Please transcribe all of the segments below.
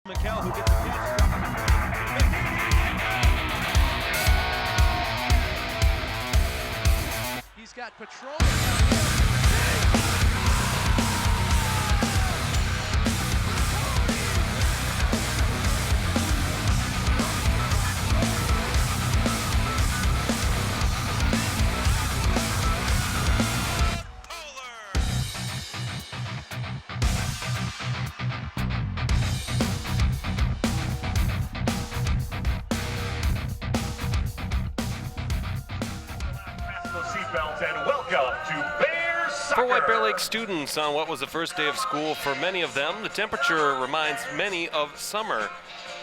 McHale who gets the catch. He's got patrol. And welcome to Bears Soccer. For White Bear Lake students on what was the first day of school for many of them, the temperature reminds many of summer.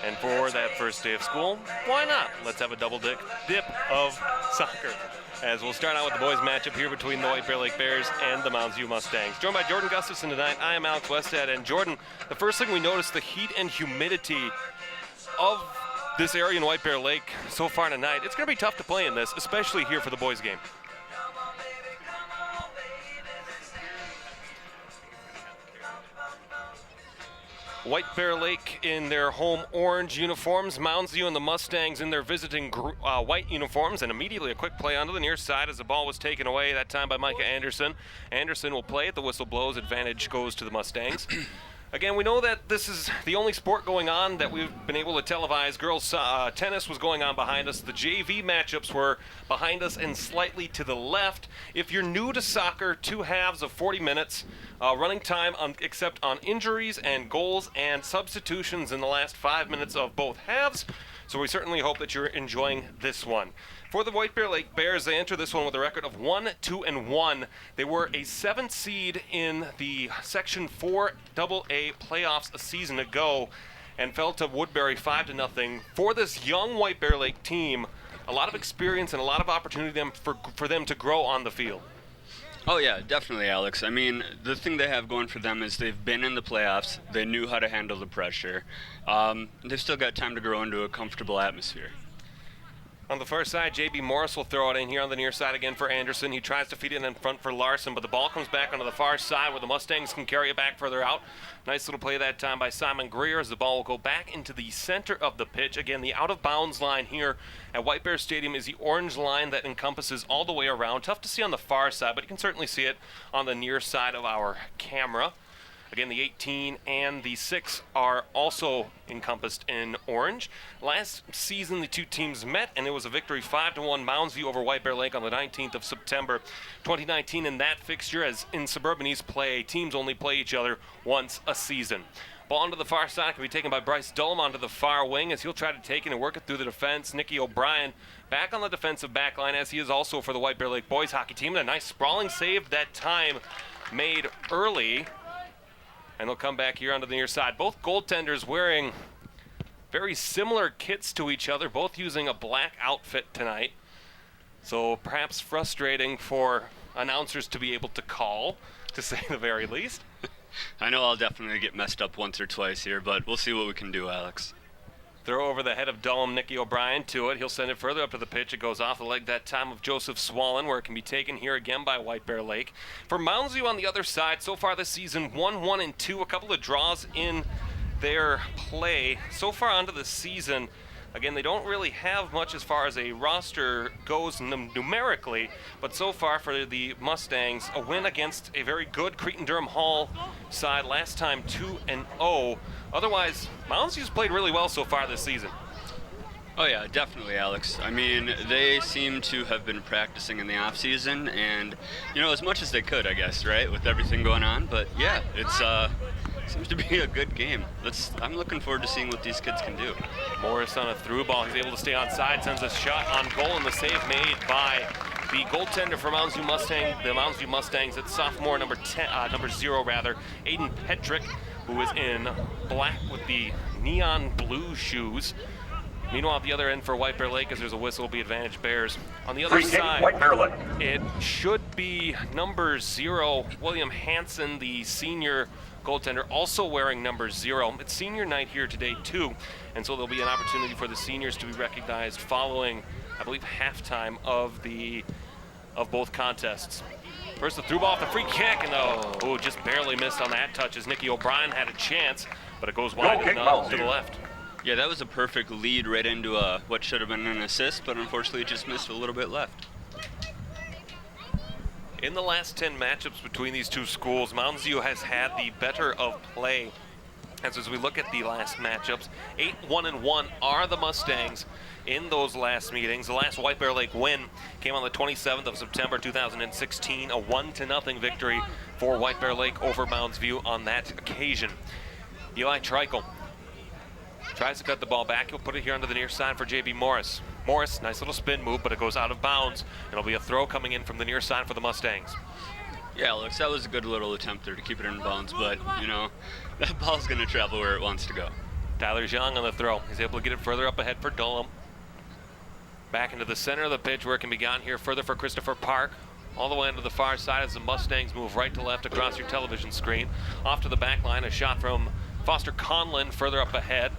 And for that first day of school, why not? Let's have a double dip of soccer. As we'll start out with the boys matchup here between the White Bear Lake Bears and the Mounds View Mustangs. Joined by Jordan Gustafson tonight, I am Alex Westad. And Jordan, the first thing we noticed, the heat and humidity of this area in White Bear Lake so far tonight. It's going to be tough to play in this, especially here for the boys game. White Bear Lake in their home orange uniforms, Mounds View and the Mustangs in their visiting white uniforms, and immediately a quick play onto the near side as the ball was taken away, that time by Micah Anderson. Anderson will play it, the whistle blows, advantage goes to the Mustangs. Again, we know that this is the only sport going on that we've been able to televise. Girls tennis was going on behind us. The JV matchups were behind us and slightly to the left. If you're new to soccer, 2 halves of 40 minutes, running time except on injuries and goals and substitutions in the last 5 minutes of both halves. So we certainly hope that you're enjoying this one. For the White Bear Lake Bears, they enter this one with a record of 1-2-1. They were a 7th seed in the Section 4 AA playoffs a season ago and fell to Woodbury 5-0. For this young White Bear Lake team, a lot of experience and a lot of opportunity for them to grow on the field. Oh yeah, definitely, Alex. I mean, the thing they have going for them is they've been in the playoffs. They knew how to handle the pressure. They've still got time to grow into a comfortable atmosphere. On the far side, J.B. Morris will throw it in here on the near side again for Anderson. He tries to feed it in front for Larson, but the ball comes back onto the far side where the Mustangs can carry it back further out. Nice little play that time by Simon Greer as the ball will go back into the center of the pitch. Again, the out-of-bounds line here at White Bear Stadium is the orange line that encompasses all the way around. Tough to see on the far side, but you can certainly see it on the near side of our camera. Again, the 18 and the 6 are also encompassed in orange. Last season, the two teams met, and it was a victory 5-1 Mounds View over White Bear Lake on the 19th of September 2019. In that fixture, as in Suburban East play, teams only play each other once a season. Ball onto the far side can be taken by Bryce Dullum onto the far wing as he'll try to take it and work it through the defense. Nicky O'Brien back on the defensive back line as he is also for the White Bear Lake boys hockey team. And a nice sprawling save that time made early. And they'll come back here onto the near side. Both goaltenders wearing very similar kits to each other, both using a black outfit tonight. So perhaps frustrating for announcers to be able to call, to say the very least. I know I'll definitely get messed up once or twice here, but we'll see what we can do, Alex. Throw over the head of Dullum, Nicky O'Brien to it. He'll send it further up to the pitch. It goes off the leg that time of Joseph Swallen, where it can be taken here again by White Bear Lake. For Mounds View on the other side, so far this season, 1-1-2, a couple of draws in their play. So far onto the season, again, they don't really have much as far as a roster goes numerically, but so far for the Mustangs, a win against a very good Cretin-Durham Hall side, last time 2-0. Otherwise, Mounds View's played really well so far this season. Oh yeah, definitely, Alex. I mean, they seem to have been practicing in the off season, and as much as they could, I guess, right, with everything going on. But yeah, it's seems to be a good game. I'm looking forward to seeing what these kids can do. Morris on a through ball. He's able to stay on side, sends a shot on goal, and the save made by the goaltender for Mounds View the Mounds View Mustangs. It's sophomore number 0, Aiden Petrick, who is in black with the neon blue shoes. Meanwhile, at the other end for White Bear Lake, as there's a whistle, will be advantage Bears. On the other side, White Bear Lake. It should be number 0, William Hansen, the senior goaltender, also wearing number 0. It's senior night here today, too, and so there'll be an opportunity for the seniors to be recognized following, I believe, halftime of both contests. First, the through ball off the free kick, and just barely missed on that touch as Nicky O'Brien had a chance. but it goes wide kick, to Mounds the View. left. Yeah, that was a perfect lead right into what should have been an assist, but unfortunately it just missed a little bit left. In the last 10 matchups between these two schools, Mounds View has had the better of play. As we look at the last matchups, 8-1-1 are the Mustangs in those last meetings. The last White Bear Lake win came on the 27th of September 2016, a 1-0 victory for White Bear Lake over Mounds View on that occasion. Eli Treichel tries to cut the ball back. He'll put it here onto the near side for JB Morris. Morris, nice little spin move, but it goes out of bounds. It'll be a throw coming in from the near side for the Mustangs. Yeah, Alex, that was a good little attempt there to keep it in bounds, but, you know, that ball's going to travel where it wants to go. Tyler Zhang on the throw. He's able to get it further up ahead for Dolam. Back into the center of the pitch where it can be gotten here further for Christopher Park. All the way into the far side as the Mustangs move right to left across your television screen. Off to the back line, a shot from Foster Conlon further up ahead.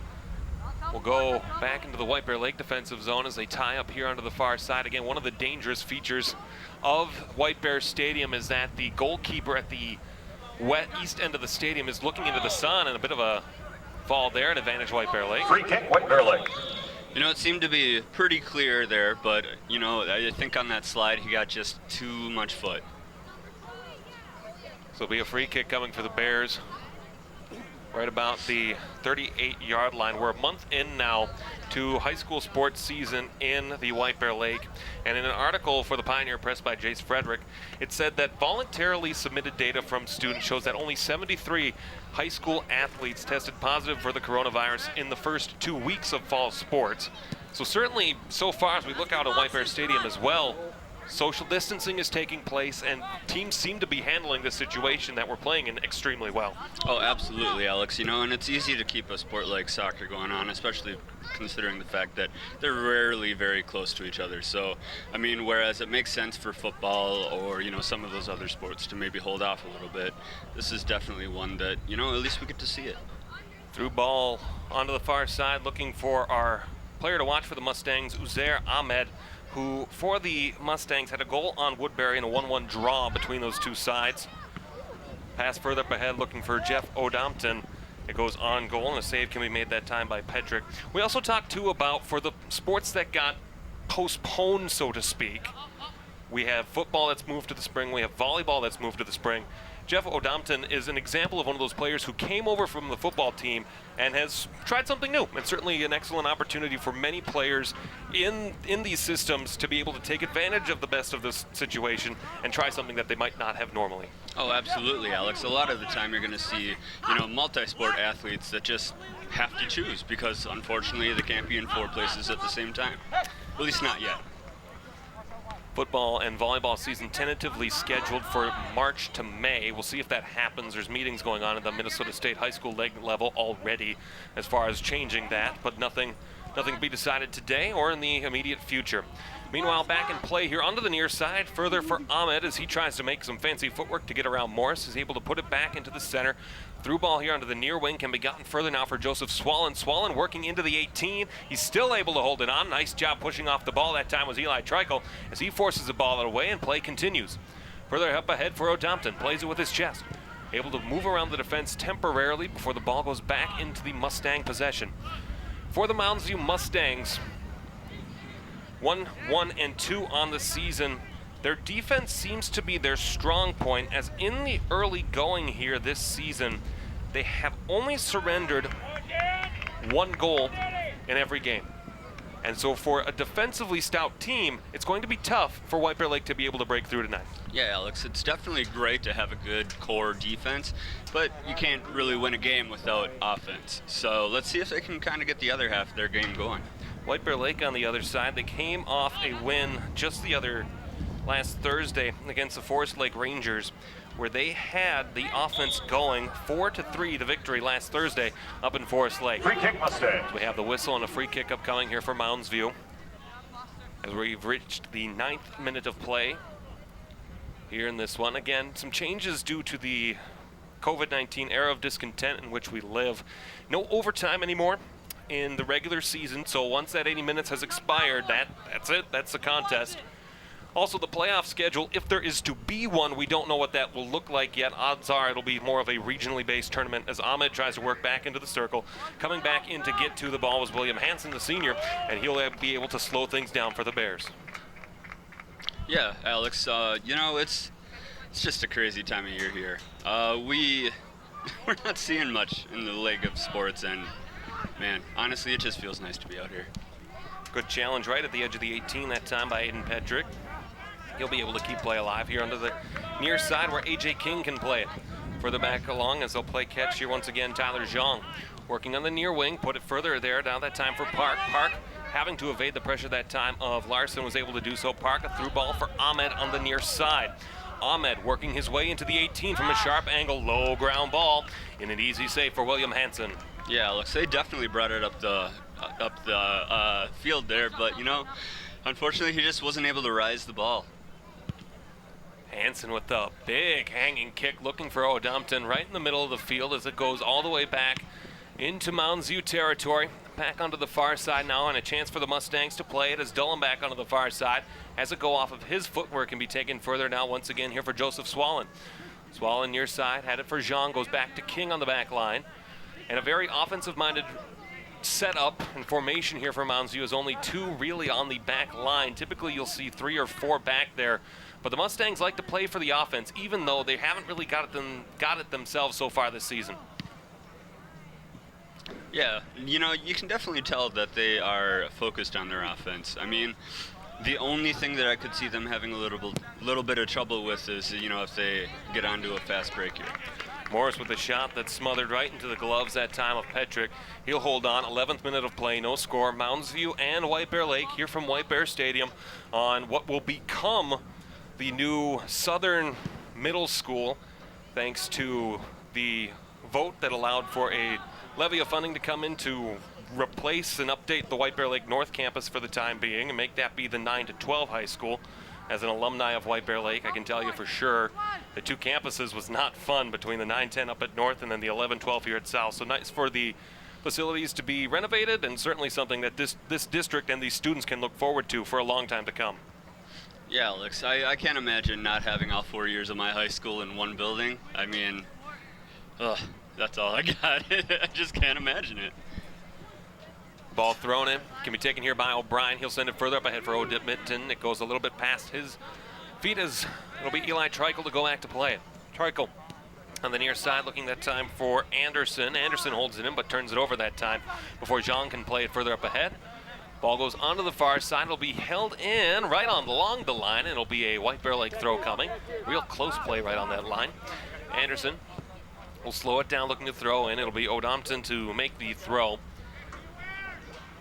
We'll go back into the White Bear Lake defensive zone as they tie up here onto the far side. Again, one of the dangerous features of White Bear Stadium is that the goalkeeper at the east end of the stadium is looking into the sun, and a bit of a fall there, an advantage White Bear Lake. Free kick, White Bear Lake. You know, it seemed to be pretty clear there, but, you know, I think on that slide he got just too much foot. So it'll be a free kick coming for the Bears right about the 38-yard line. We're a month in now to high school sports season in the White Bear Lake. And in an article for the Pioneer Press by Jace Frederick, it said that voluntarily submitted data from students shows that only 73 high school athletes tested positive for the coronavirus in the first 2 weeks of fall sports. So certainly, so far as we look out at White Bear Stadium as well, social distancing is taking place, and teams seem to be handling the situation that we're playing in extremely well. Oh, absolutely, Alex. You know, and it's easy to keep a sport like soccer going on, especially considering the fact that they're rarely very close to each other. So, I mean, whereas it makes sense for football or, you know, some of those other sports to maybe hold off a little bit, this is definitely one that, you know, at least we get to see it. Through ball onto the far side, looking for our player to watch for the Mustangs, Uzair Ahmed, who for the Mustangs had a goal on Woodbury in a 1-1 draw between those two sides. Pass further up ahead, looking for Jeff Odompton. It goes on goal, and a save can be made that time by Pedrick. We also talked, too, about for the sports that got postponed, so to speak. We have football that's moved to the spring. We have volleyball that's moved to the spring. Jeff Odompton is an example of one of those players who came over from the football team and has tried something new. And certainly an excellent opportunity for many players in these systems to be able to take advantage of the best of this situation and try something that they might not have normally. Oh, absolutely, Alex. A lot of the time you're going to see, you know, multi-sport athletes that just have to choose because, unfortunately, they can't be in 4 places at the same time. At least not yet. Football and volleyball season tentatively scheduled for March to May. We'll see if that happens. There's meetings going on at the Minnesota State high school level already as far as changing that, but nothing to be decided today or in the immediate future. Meanwhile, back in play here onto the near side, further for Ahmed as he tries to make some fancy footwork to get around Morris. He's able to put it back into the center. Through ball here onto the near wing can be gotten further now for Joseph Swallen. Swallen working into the 18. He's still able to hold it on. Nice job pushing off the ball. That time was Eli Treichel as he forces the ball away and play continues. Further up ahead for Odompton. Plays it with his chest. Able to move around the defense temporarily before the ball goes back into the Mustang possession. For the Mounds View Mustangs, 1-1-2 on the season. Their defense seems to be their strong point, as in the early going here this season, they have only surrendered 1 goal in every game. And so for a defensively stout team, it's going to be tough for White Bear Lake to be able to break through tonight. Yeah, Alex, it's definitely great to have a good core defense, but you can't really win a game without offense. So let's see if they can kind of get the other half of their game going. White Bear Lake on the other side, they came off a win just last Thursday against the Forest Lake Rangers, where they had the offense going 4-3 to victory last Thursday up in Forest Lake. Free kick, Mustangs. We have the whistle and a free kick upcoming here for Mounds View as we've reached the 9th minute of play here in this one. Again, some changes due to the COVID-19 era of discontent in which we live. No overtime anymore in the regular season, so once that 80 minutes has expired, that's it. That's the contest. Also, the playoff schedule, if there is to be one, we don't know what that will look like yet. Odds are it'll be more of a regionally based tournament as Ahmed tries to work back into the circle. Coming back in to get to the ball was William Hansen, the senior, and he'll be able to slow things down for the Bears. Yeah, Alex, you know, it's just a crazy time of year here. We're not seeing much in the league of sports, and man, honestly, it just feels nice to be out here. Good challenge right at the edge of the 18 that time by Aiden Petrick. He'll be able to keep play alive here under the near side where AJ King can play it. Further back along as they'll play catch here once again, Tyler Zhang working on the near wing, put it further there. Now that time for Park. Park having to evade the pressure that time of Larson, was able to do so. Park, a through ball for Ahmed on the near side. Ahmed working his way into the 18 from a sharp angle, low ground ball in an easy save for William Hansen. Yeah, Alex, they definitely brought it up the field there, but you know, unfortunately he just wasn't able to rise the ball. Hansen with the big hanging kick, looking for Odompton right in the middle of the field as it goes all the way back into Mounds View territory. Back onto the far side now, and a chance for the Mustangs to play it as Dillon back onto the far side. Has it go off of his footwork and be taken further now once again here for Joseph Swallen. Swallen near side, had it for Jean, goes back to King on the back line. And a very offensive-minded setup and formation here for Mounds View is only 2 really on the back line. Typically you'll see 3 or 4 back there. But the Mustangs like to play for the offense, even though they haven't really got it themselves so far this season. Yeah, you know, you can definitely tell that they are focused on their offense. I mean, the only thing that I could see them having a little bit of trouble with is, you know, if they get onto a fast break here. Morris with a shot that's smothered right into the gloves that time of Petrick. He'll hold on. 11th minute of play, no score. Mounds View and White Bear Lake here from White Bear Stadium on what will become the new Southern Middle School, thanks to the vote that allowed for a levy of funding to come in to replace and update the White Bear Lake North campus for the time being and make that be the 9 to 12 high school. As an alumni of White Bear Lake, I can tell you for sure the 2 campuses was not fun between the 9-10 up at North and then the 11-12 here at South. So nice for the facilities to be renovated, and certainly something that this district and these students can look forward to for a long time to come. Yeah, Alex, I can't imagine not having all 4 years of my high school in one building. I mean, that's all I got. I just can't imagine it. Ball thrown in, can be taken here by O'Brien. He'll send it further up ahead for Odip Minton. It goes a little bit past his feet as it'll be Eli Trikel to go back to play it. Trikel on the near side looking that time for Anderson. Anderson holds it in but turns it over that time before Jean can play it further up ahead. Ball goes onto the far side. It'll be held in right along the line. It'll be a White Bear Lake throw coming. Real close play right on that line. Anderson will slow it down looking to throw in. It'll be Odompton to make the throw,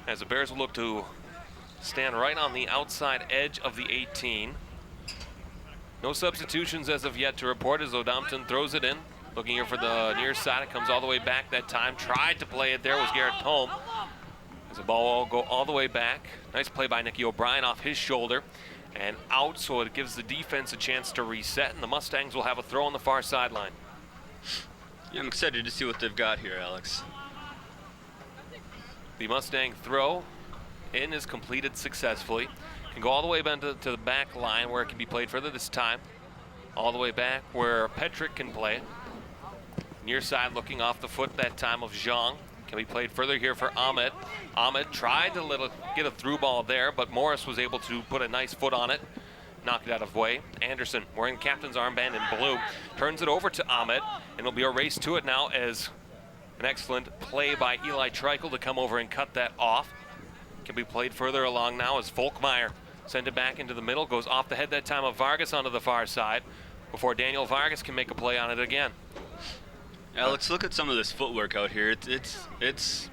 as the Bears will look to stand right on the outside edge of the 18. No substitutions as of yet to report as Odompton throws it in. Looking here for the near side, it comes all the way back that time. Tried to play it there was Garrett Holm. As the ball will go all the way back. Nice play by Nicky O'Brien off his shoulder and out, so it gives the defense a chance to reset, and the Mustangs will have a throw on the far sideline. Yeah, I'm excited to see what they've got here, Alex. The Mustang throw in is completed successfully. Can go all the way back to the back line where it can be played further this time. All the way back where Petrick can play it. Near side looking off the foot that time of Zhang. Can be played further here for Ahmed. Ahmed tried to get a through ball there, but Morris was able to put a nice foot on it. Knock it out of way. Anderson, wearing captain's armband in blue, turns it over to Ahmed, and it'll be a race to it now as an excellent play by Eli Trikel to come over and cut that off. Can be played further along now as Volkmeyer send it back into the middle, goes off the head that time of Vargas onto the far side before Daniel Vargas can make a play on it again. Alex, look at some of this footwork out here. It's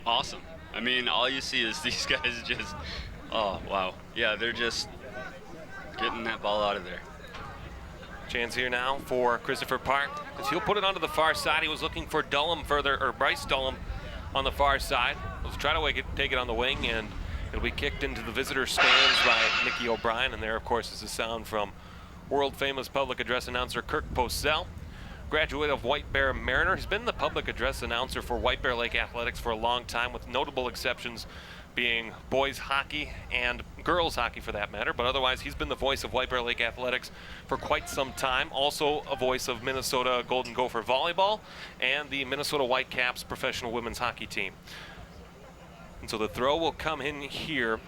awesome. I mean, all you see is these guys just, oh, wow. Yeah, they're just getting that ball out of there. Chance here now for Christopher Park, as he'll put it onto the far side. He was looking for Bryce Dullum on the far side. He'll try to take it on the wing, and it'll be kicked into the visitor stands by Nicky O'Brien. And there, of course, is a sound from world-famous public address announcer Kirk Posell, graduate of White Bear Mariner. He's been the public address announcer for White Bear Lake Athletics for a long time, with notable exceptions being boys hockey and girls hockey for that matter, but otherwise he's been the voice of White Bear Lake Athletics for quite some time. Also a voice of Minnesota Golden Gopher Volleyball and the Minnesota Whitecaps professional women's hockey team. And so the throw will come in here.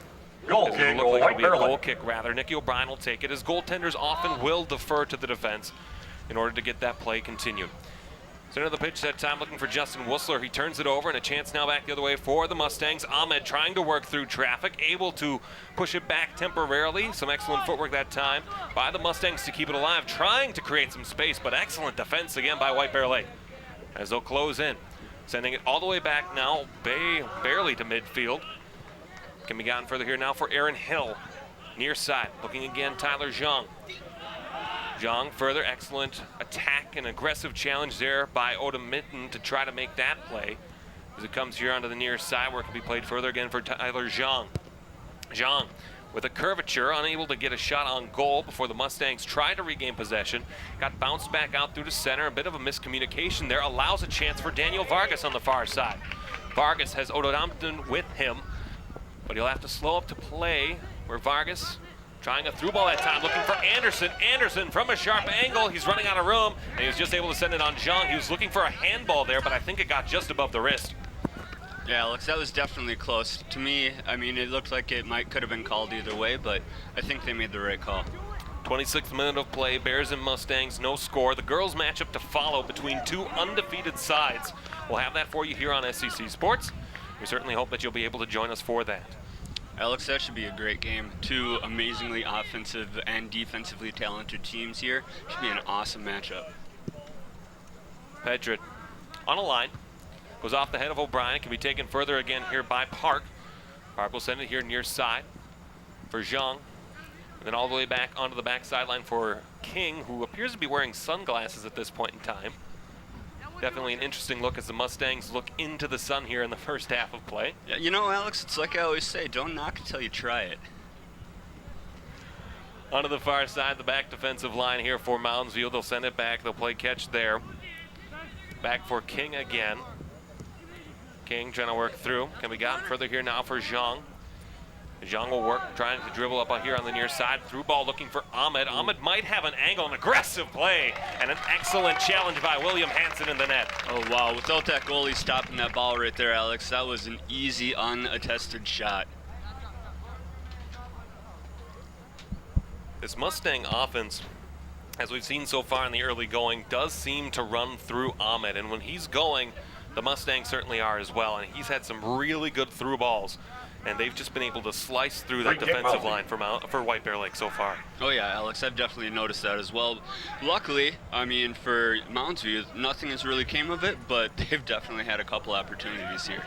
Goal It'll kick, look like it'll be a White Bear goal Lake. kick rather. Nicky O'Brien will take it, as goaltenders often will defer to the defense in order to get that play continued. Center of the pitch that time, looking for Justin Wussler. He turns it over, and a chance now back the other way for the Mustangs. Ahmed trying to work through traffic, able to push it back temporarily. Some excellent footwork that time by the Mustangs to keep it alive, trying to create some space, but excellent defense again by White Bear Lake as they'll close in. Sending it all the way back now, barely to midfield. Can be gotten further here now for Aaron Hill. Near side, looking again, Tyler Zhang. Zhang further, excellent attack and aggressive challenge there by Oda Mitten to try to make that play. As it comes here onto the near side where it can be played further again for Tyler Zhang. Zhang with a curvature, unable to get a shot on goal before the Mustangs tried to regain possession. Got bounced back out through the center, a bit of a miscommunication there. Allows a chance for Daniel Vargas on the far side. Vargas has Oda Mitten with him, but he'll have to slow up to play where Vargas trying a through ball that time, looking for Anderson. Anderson from a sharp angle. He's running out of room, and he was just able to send it on Zhang. He was looking for a handball there, but I think it got just above the wrist. Yeah, Alex, that was definitely close. To me, I mean, it looked like it could have been called either way, but I think they made the right call. 26th minute of play, Bears and Mustangs, no score. The girls matchup to follow between two undefeated sides. We'll have that for you here on SEC Sports. We certainly hope that you'll be able to join us for that. Alex, that should be a great game. Two amazingly offensive and defensively talented teams here. Should be an awesome matchup. Pedrick on a line. Goes off the head of O'Brien. Can be taken further again here by Park. Park will send it here near side for Zhang. And then all the way back onto the back sideline for King, who appears to be wearing sunglasses at this point in time. Definitely an interesting look as the Mustangs look into the sun here in the first half of play. Yeah, you know, Alex, it's like I always say, don't knock until you try it. Onto the far side, the back defensive line here for Mounds View. They'll send it back. They'll play catch there. Back for King again. King trying to work through. Can be gotten further here now for Zhang. Zhang will work, trying to dribble up here on the near side. Through ball looking for Ahmed. Ahmed might have an angle, an aggressive play, and an excellent challenge by William Hansen in the net. Oh, wow. Without that goalie stopping that ball right there, Alex, that was an easy, unattested shot. This Mustang offense, as we've seen so far in the early going, does seem to run through Ahmed. And when he's going, the Mustangs certainly are as well. And he's had some really good through balls. And they've just been able to slice through that defensive line for White Bear Lake so far. Oh yeah, Alex, I've definitely noticed that as well. Luckily, I mean, for Mounds View, nothing has really came of it, but they've definitely had a couple opportunities here.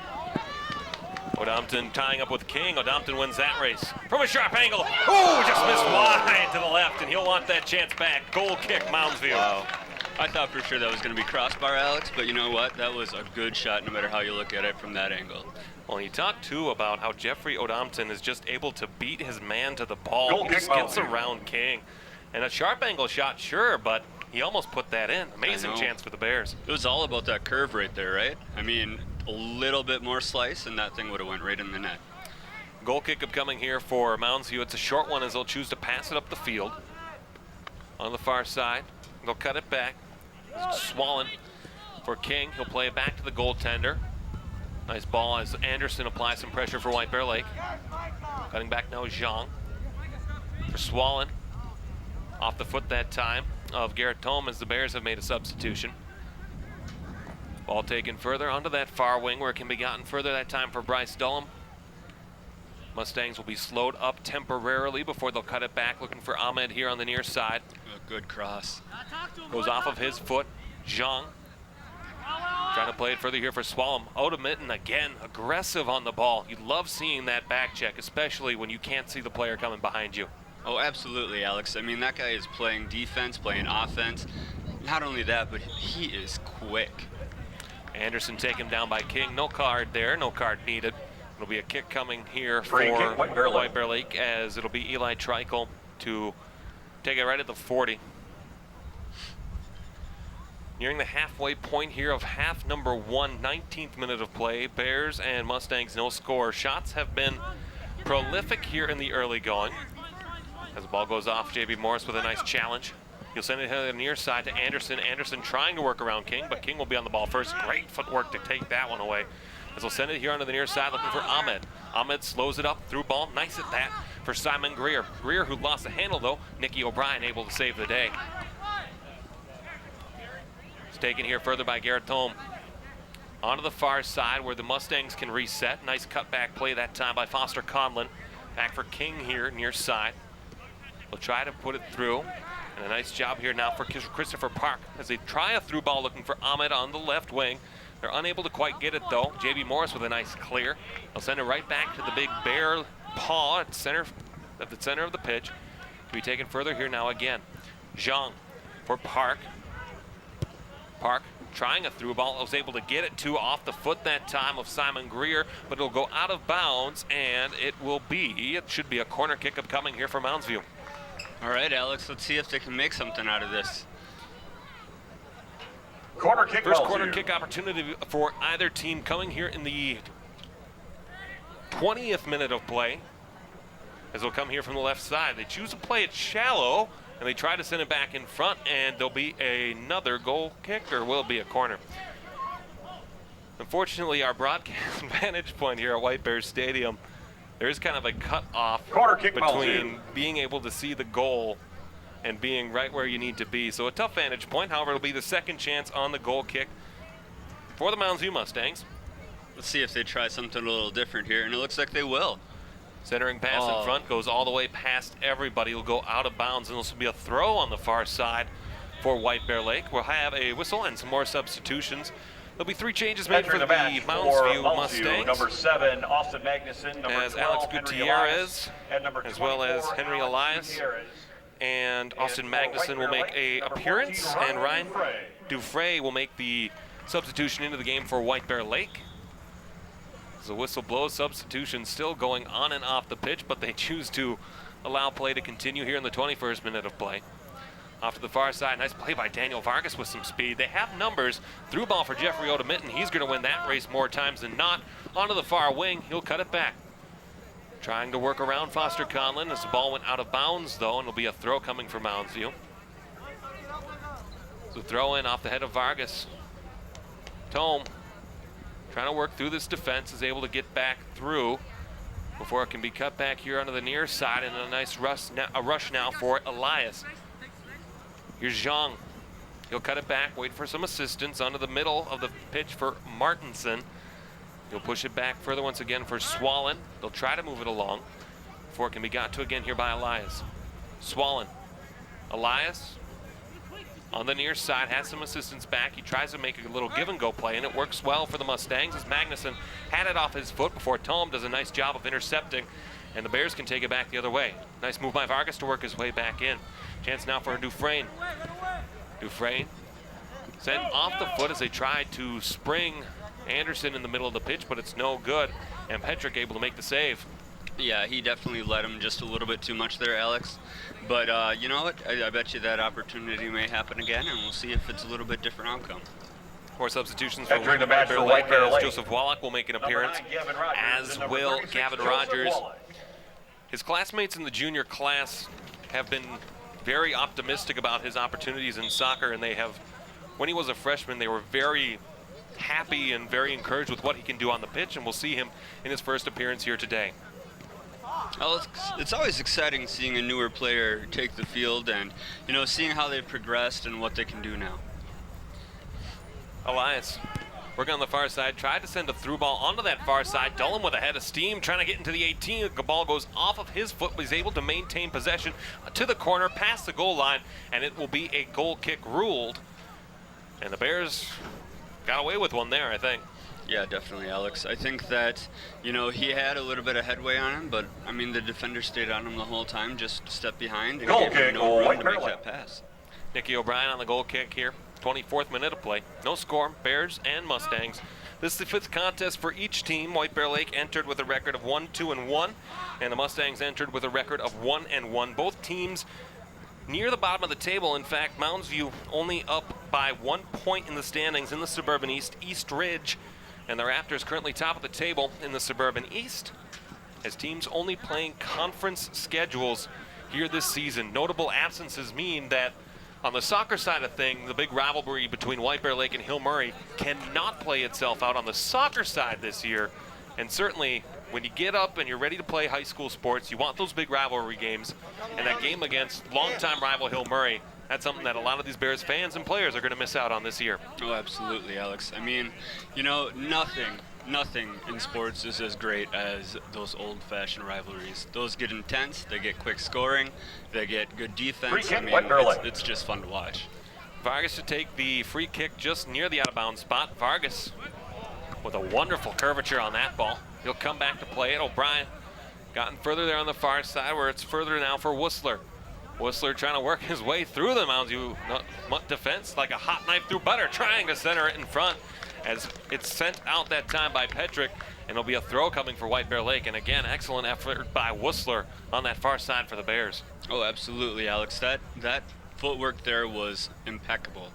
Odompton tying up with King. Odompton wins that race from a sharp angle. Ooh, just missed wide to the left, and he'll want that chance back. Goal kick, Mounds View. Wow. I thought for sure that was going to be crossbar, Alex, but you know what? That was a good shot no matter how you look at it from that angle. Well, you talked, too, about how Jeffrey Odompton is just able to beat his man to the ball. He just gets around King. And a sharp angle shot, sure, but he almost put that in. Amazing chance for the Bears. It was all about that curve right there, right? I mean, a little bit more slice, and that thing would have went right in the net. Goal kick upcoming here for Mounds View. It's a short one as they'll choose to pass it up the field. On the far side, they'll cut it back. Swollen for King. He'll play it back to the goaltender. Nice ball as Anderson applies some pressure for White Bear Lake. Cutting back now is Zhang. For Swollen. Off the foot that time of Garrett Tome as the Bears have made a substitution. Ball taken further onto that far wing where it can be gotten further that time for Bryce Dullum. Mustangs will be slowed up temporarily before they'll cut it back, looking for Ahmed here on the near side. A good cross. Goes off of his foot. Zhang trying to play it further here for Swallam. Oda Mitten again, aggressive on the ball. You love seeing that back check, especially when you can't see the player coming behind you. Oh, absolutely, Alex. I mean, that guy is playing defense, playing offense. Not only that, but he is quick. Anderson taken down by King. No card there, no card needed. It'll be a kick coming here for White Bear Lake as it'll be Eli Trikel to take it right at the 40. Nearing the halfway point here of half number 1, 19th minute of play. Bears and Mustangs no score. Shots have been prolific here in the early going. As the ball goes off, JB Morris with a nice challenge. He'll send it to the near side to Anderson. Anderson trying to work around King, but King will be on the ball first. Great footwork to take that one away. As he'll send it here onto the near side looking for Ahmed. Ahmed slows it up, through ball. Nice at that for Simon Greer. Greer, who lost the handle though. Nicky O'Brien able to save the day. It's taken here further by Garrett Thome. Onto the far side where the Mustangs can reset. Nice cutback play that time by Foster Conlon. Back for King here near side. They'll try to put it through. And a nice job here now for Christopher Park as they try a through ball looking for Ahmed on the left wing. They're unable to quite get it though. JB Morris with a nice clear. They'll send it right back to the big bear paw at the center of the pitch. To be taken further here now again. Zhang for Park. Park trying a through ball, was able to get it to off the foot that time of Simon Greer, but it'll go out of bounds, and it should be a corner kick upcoming here for Mounds View. All right, Alex, let's see if they can make something out of this. Corner kick. First corner kick opportunity for either team coming here in the 20th minute of play, as they'll come here from the left side. They choose to play it shallow, and they try to send it back in front, and there'll be another goal kick, or will it be a corner? Unfortunately, our broadcast vantage point here at White Bear Stadium, there is kind of a cut-off between being able to see the goal and being right where you need to be. So a tough vantage point. However, it'll be the second chance on the goal kick for the Mounds View Mustangs. Let's see if they try something a little different here, and it looks like they will. Centering pass in front, goes all the way past everybody. Will go out of bounds, and this will be a throw on the far side for White Bear Lake. We'll have a whistle and some more substitutions. There'll be 3 changes made for the Mounds View Mustangs. Number 7, Austin Magnuson. Number as 12, Alex Henry Gutierrez, and number as well as Henry Elias, and Austin Magnuson will make an appearance, and Ryan Dufresne will make the substitution into the game for White Bear Lake. The whistle blows, substitution still going on and off the pitch, but they choose to allow play to continue here in the 21st minute of play. Off to the far side, nice play by Daniel Vargas with some speed. They have numbers. Through ball for Jeffrey Odemitten. He's going to win that race more times than not. Onto the far wing, he'll cut it back. Trying to work around Foster Conlon as the ball went out of bounds though, and it'll be a throw coming for Mounds View. So throw in off the head of Vargas. Thome, trying to work through this defense, is able to get back through before it can be cut back here onto the near side, and a nice rush now for Elias. Here's Zhang. He'll cut it back, wait for some assistance onto the middle of the pitch for Martinson. He'll push it back further once again for Swallen. They'll try to move it along before it can be got to again here by Elias. Swallen. Elias on the near side, has some assistance back. He tries to make a little give and go play, and it works well for the Mustangs as Magnuson had it off his foot before Thome does a nice job of intercepting, and the Bears can take it back the other way. Nice move by Vargas to work his way back in. Chance now for Dufresne. Dufresne sent off the foot as they tried to spring Anderson in the middle of the pitch, but it's no good, and Petrick able to make the save. Yeah, he definitely led him just a little bit too much there, Alex. But you know what? I bet you that opportunity may happen again, and we'll see if it's a little bit different outcome. More substitutions for White Bear Lake. Joseph Wallach will make an appearance, as will Gavin Rogers. His classmates in the junior class have been very optimistic about his opportunities in soccer, and they have, when he was a freshman, they were very happy and very encouraged with what he can do on the pitch, and we'll see him in his first appearance here today. Well, it's always exciting seeing a newer player take the field and, you know, seeing how they've progressed and what they can do now. Elias working on the far side, tried to send a through ball onto that far side. Dullum with a head of steam, trying to get into the 18. The ball goes off of his foot, but he's able to maintain possession to the corner, past the goal line, and it will be a goal kick ruled. And the Bears got away with one there, I think. Yeah, definitely, Alex. I think that, you know, he had a little bit of headway on him, but, I mean, the defender stayed on him the whole time, just stepped behind and gave him no room to make that pass. Nicky O'Brien on the goal kick here. 24th minute of play. No score, Bears and Mustangs. This is the fifth contest for each team. White Bear Lake entered with a record of 1-2-1, and the Mustangs entered with a record of 1-1. Both teams near the bottom of the table. In fact, Mounds View only up by 1 point in the standings in the Suburban East. East Ridge and the Raptors currently top of the table in the Suburban East, as teams only playing conference schedules here this season. Notable absences mean that on the soccer side of things, the big rivalry between White Bear Lake and Hill Murray cannot play itself out on the soccer side this year. And certainly, when you get up and you're ready to play high school sports, you want those big rivalry games. And that game against longtime rival Hill Murray, that's something that a lot of these Bears fans and players are going to miss out on this year. Oh, absolutely, Alex. I mean, you know, nothing in sports is as great as those old-fashioned rivalries. Those get intense, they get quick scoring, they get good defense. Free kick, I mean, White Bear Lake. it's just fun to watch. Vargas to take the free kick just near the out-of-bounds spot. Vargas with a wonderful curvature on that ball. He'll come back to play it. O'Brien gotten further there on the far side, where it's further now for Whistler. Whistler trying to work his way through the Mounds View defense like a hot knife through butter, trying to center it in front, as it's sent out that time by Petrick, and it'll be a throw coming for White Bear Lake. And again, excellent effort by Whistler on that far side for the Bears. Oh, absolutely, Alex. That footwork there was impeccable.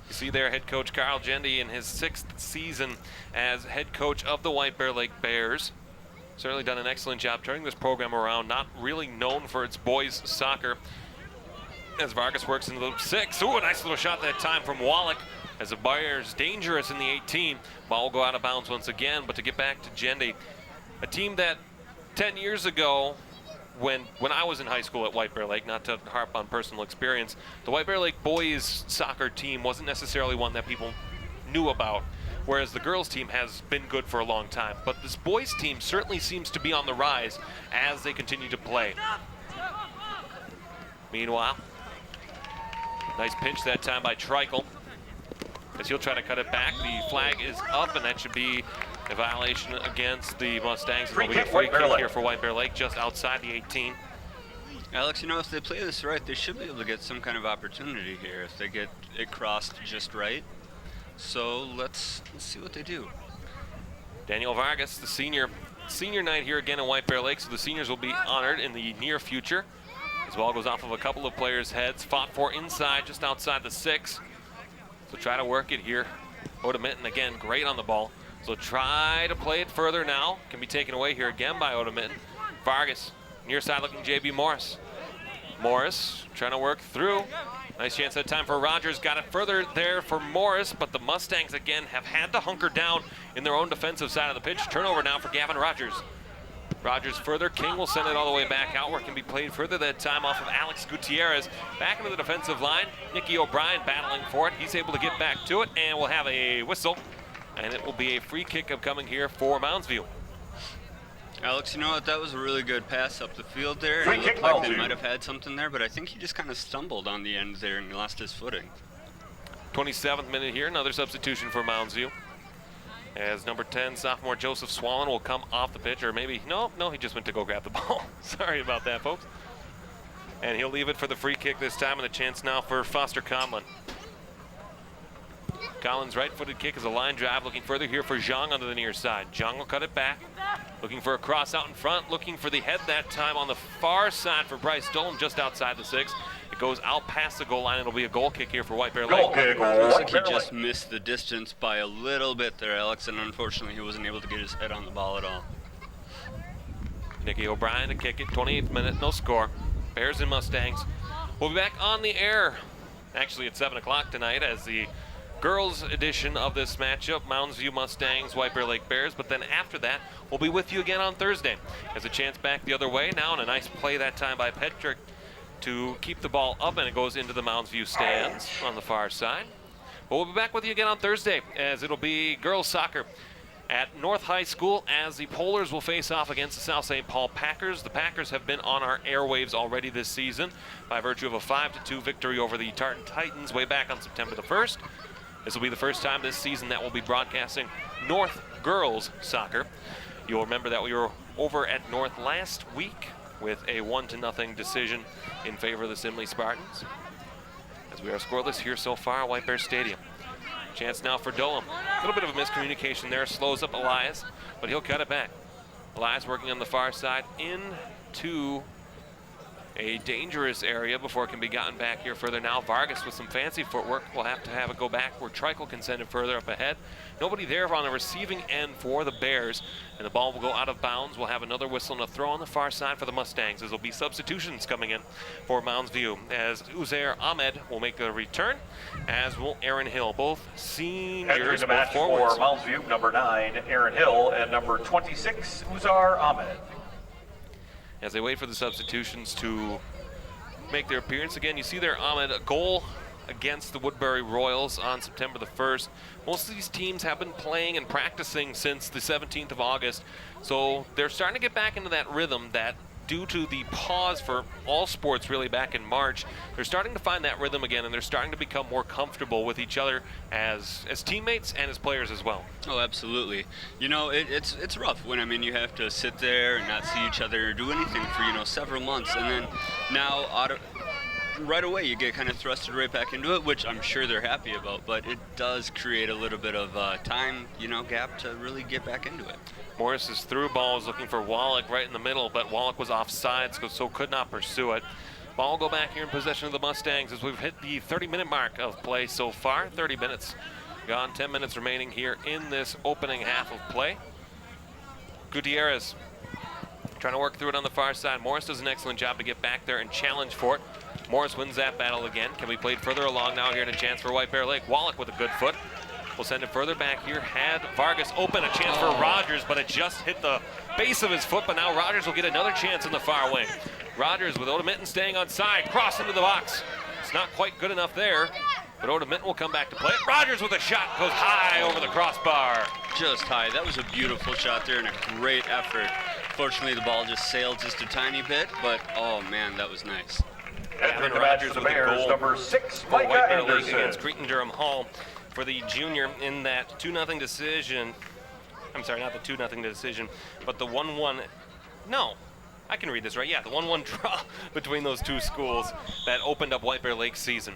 You see there head coach Carl Gendy in his 6th season as head coach of the White Bear Lake Bears. Certainly done an excellent job turning this program around, not really known for its boys soccer. As Vargas works into the 6. Ooh, a nice little shot that time from Wallach, as the Bears dangerous in the 18. Ball will go out of bounds once again, but to get back to Gendy, a team that 10 years ago, when I was in high school at White Bear Lake, not to harp on personal experience, the White Bear Lake boys soccer team wasn't necessarily one that people knew about, whereas the girls team has been good for a long time. But this boys team certainly seems to be on the rise as they continue to play. Meanwhile, nice pinch that time by Treichel, as he'll try to cut it back. The flag is up, and that should be a violation against the Mustangs. It'll be a free kick here for White Bear Lake just outside the 18. Alex, you know, if they play this right, they should be able to get some kind of opportunity here if they get it crossed just right. So let's see what they do. Daniel Vargas, the senior night here again in White Bear Lake, so the seniors will be honored in the near future. As ball goes off of a couple of players' heads, fought for inside, just outside the 6. So try to work it here. Oda Minton, again, great on the ball. So try to play it further now. Can be taken away here again by Oda Minton. Vargas, near side looking JB Morris. Morris trying to work through. Nice chance that time for Rogers. Got it further there for Morris, but the Mustangs again have had to hunker down in their own defensive side of the pitch. Turnover now for Gavin Rogers. Rogers further. King will send it all the way back out, where it can be played further that time off of Alex Gutierrez. Back into the defensive line. Nicky O'Brien battling for it. He's able to get back to it, and we'll have a whistle. And it will be a free kick upcoming here for Mounds View. Alex, you know what? That was a really good pass up the field there. Free It kick, looked like Mounds they View. might have had something there, but I think he just kind of stumbled on the end there and lost his footing. 27th minute here, another substitution for Mounds View, as number 10, sophomore Joseph Swallen, will come off the pitch, or maybe, no, he just went to go grab the ball. Sorry about that, folks. And he'll leave it for the free kick this time, and the chance now for Foster Conlon. Collins' right-footed kick is a line drive, looking further here for Zhang onto the near side. Zhang will cut it back, looking for a cross out in front, looking for the head that time on the far side for Bryce Dolan, just outside the 6. It goes out past the goal line. It'll be a goal kick here for White Bear Lake. Goal kick, Looks White like he Bear just Lake. missed the distance by a little bit there, Alex, and unfortunately he wasn't able to get his head on the ball at all. Nicky O'Brien to kick it, 28th minute, no score. Bears and Mustangs. We'll be back on the air, actually at 7 o'clock tonight, as the girls edition of this matchup, Mounds View Mustangs, White Bear Lake Bears. But then after that, we'll be with you again on Thursday. As a chance back the other way now, and a nice play that time by Petrick to keep the ball up, and it goes into the Mounds View stands on the far side. But we'll be back with you again on Thursday, as it'll be girls soccer at North High School, as the Polars will face off against the South St. Paul Packers. The Packers have been on our airwaves already this season by virtue of a 5-2 victory over the Tartan Titans way back on September the 1st. This will be the first time this season that we'll be broadcasting North girls soccer. You'll remember that we were over at North last week with a 1-0 decision in favor of the Simley Spartans, as we are scoreless here so far at White Bear Stadium. Chance now for Dolan. A little bit of a miscommunication there, slows up Elias, but he'll cut it back. Elias working on the far side into a dangerous area before it can be gotten back here further. Now Vargas with some fancy footwork will have it go back where Treichel can send it further up ahead. Nobody there on the receiving end for the Bears, and the ball will go out of bounds. We'll have another whistle and a throw on the far side for the Mustangs, as there'll be substitutions coming in for Mounds View, as Uzair Ahmed will make a return, as will Aaron Hill, both Entering seniors, the both match forwards. for Mounds View, number 9, Aaron Hill, and number 26, Uzar Ahmed. As they wait for the substitutions to make their appearance again, you see there Ahmed, a goal against the Woodbury Royals on September the 1st. Most of these teams have been playing and practicing since the 17th of August, so they're starting to get back into that rhythm that, due to the pause for all sports really back in March, they're starting to find that rhythm again, and they're starting to become more comfortable with each other as teammates and as players as well. Oh, absolutely. You know, it's rough when, I mean, you have to sit there and not see each other or do anything for, you know, several months, and then now right away you get kind of thrusted right back into it, which I'm sure they're happy about, but it does create a little bit of time, you know, gap to really get back into it. Morris's through ball is looking for Wallach right in the middle, but Wallach was offside, so could not pursue it. Ball will go back here in possession of the Mustangs as we've hit the 30-minute mark of play so far. 30 minutes gone, 10 minutes remaining here in this opening half of play. Gutierrez trying to work through it on the far side. Morris does an excellent job to get back there and challenge for it. Morris wins that battle again. Can be played further along now here in a chance for White Bear Lake. Wallach with a good foot. We'll send it further back here. Had Vargas open, a chance for Rogers, but it just hit the base of his foot. But now Rogers will get another chance in the far wing. Rogers with Oda Minton staying on side, cross into the box. It's not quite good enough there, but Oda Minton will come back to play it. Rogers with a shot, goes high over the crossbar. Just high. That was a beautiful shot there and a great effort. Fortunately, the ball just sailed just a tiny bit, but oh man, that was nice. Entering the match for the Bears, number 6, Micah White Bear Lake Anderson. against Cretan-Durham Hall for the junior in that 2-0 decision. I'm sorry, not the 2-0 decision, but the 1-1. No, I can read this right. Yeah, the 1-1 draw between those two schools that opened up White Bear Lake's season.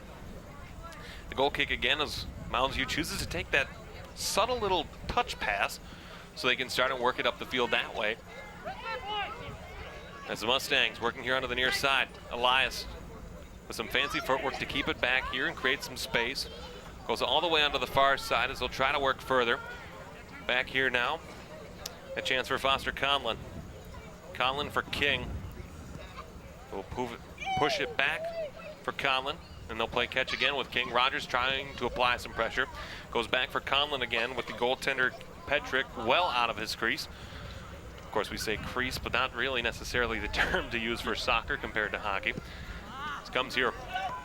The goal kick again as Mounds View chooses to take that subtle little touch pass so they can start and work it up the field that way. As the Mustangs working here onto the near side, Elias with some fancy footwork to keep it back here and create some space. Goes all the way onto the far side as they'll try to work further. Back here now, a chance for Foster Conlon. Conlon for King. We'll push it back for Conlon, and they'll play catch again with King. Rogers trying to apply some pressure. Goes back for Conlon again with the goaltender Petrick well out of his crease. Of course, we say crease, but not really necessarily the term to use for soccer compared to hockey. This comes here,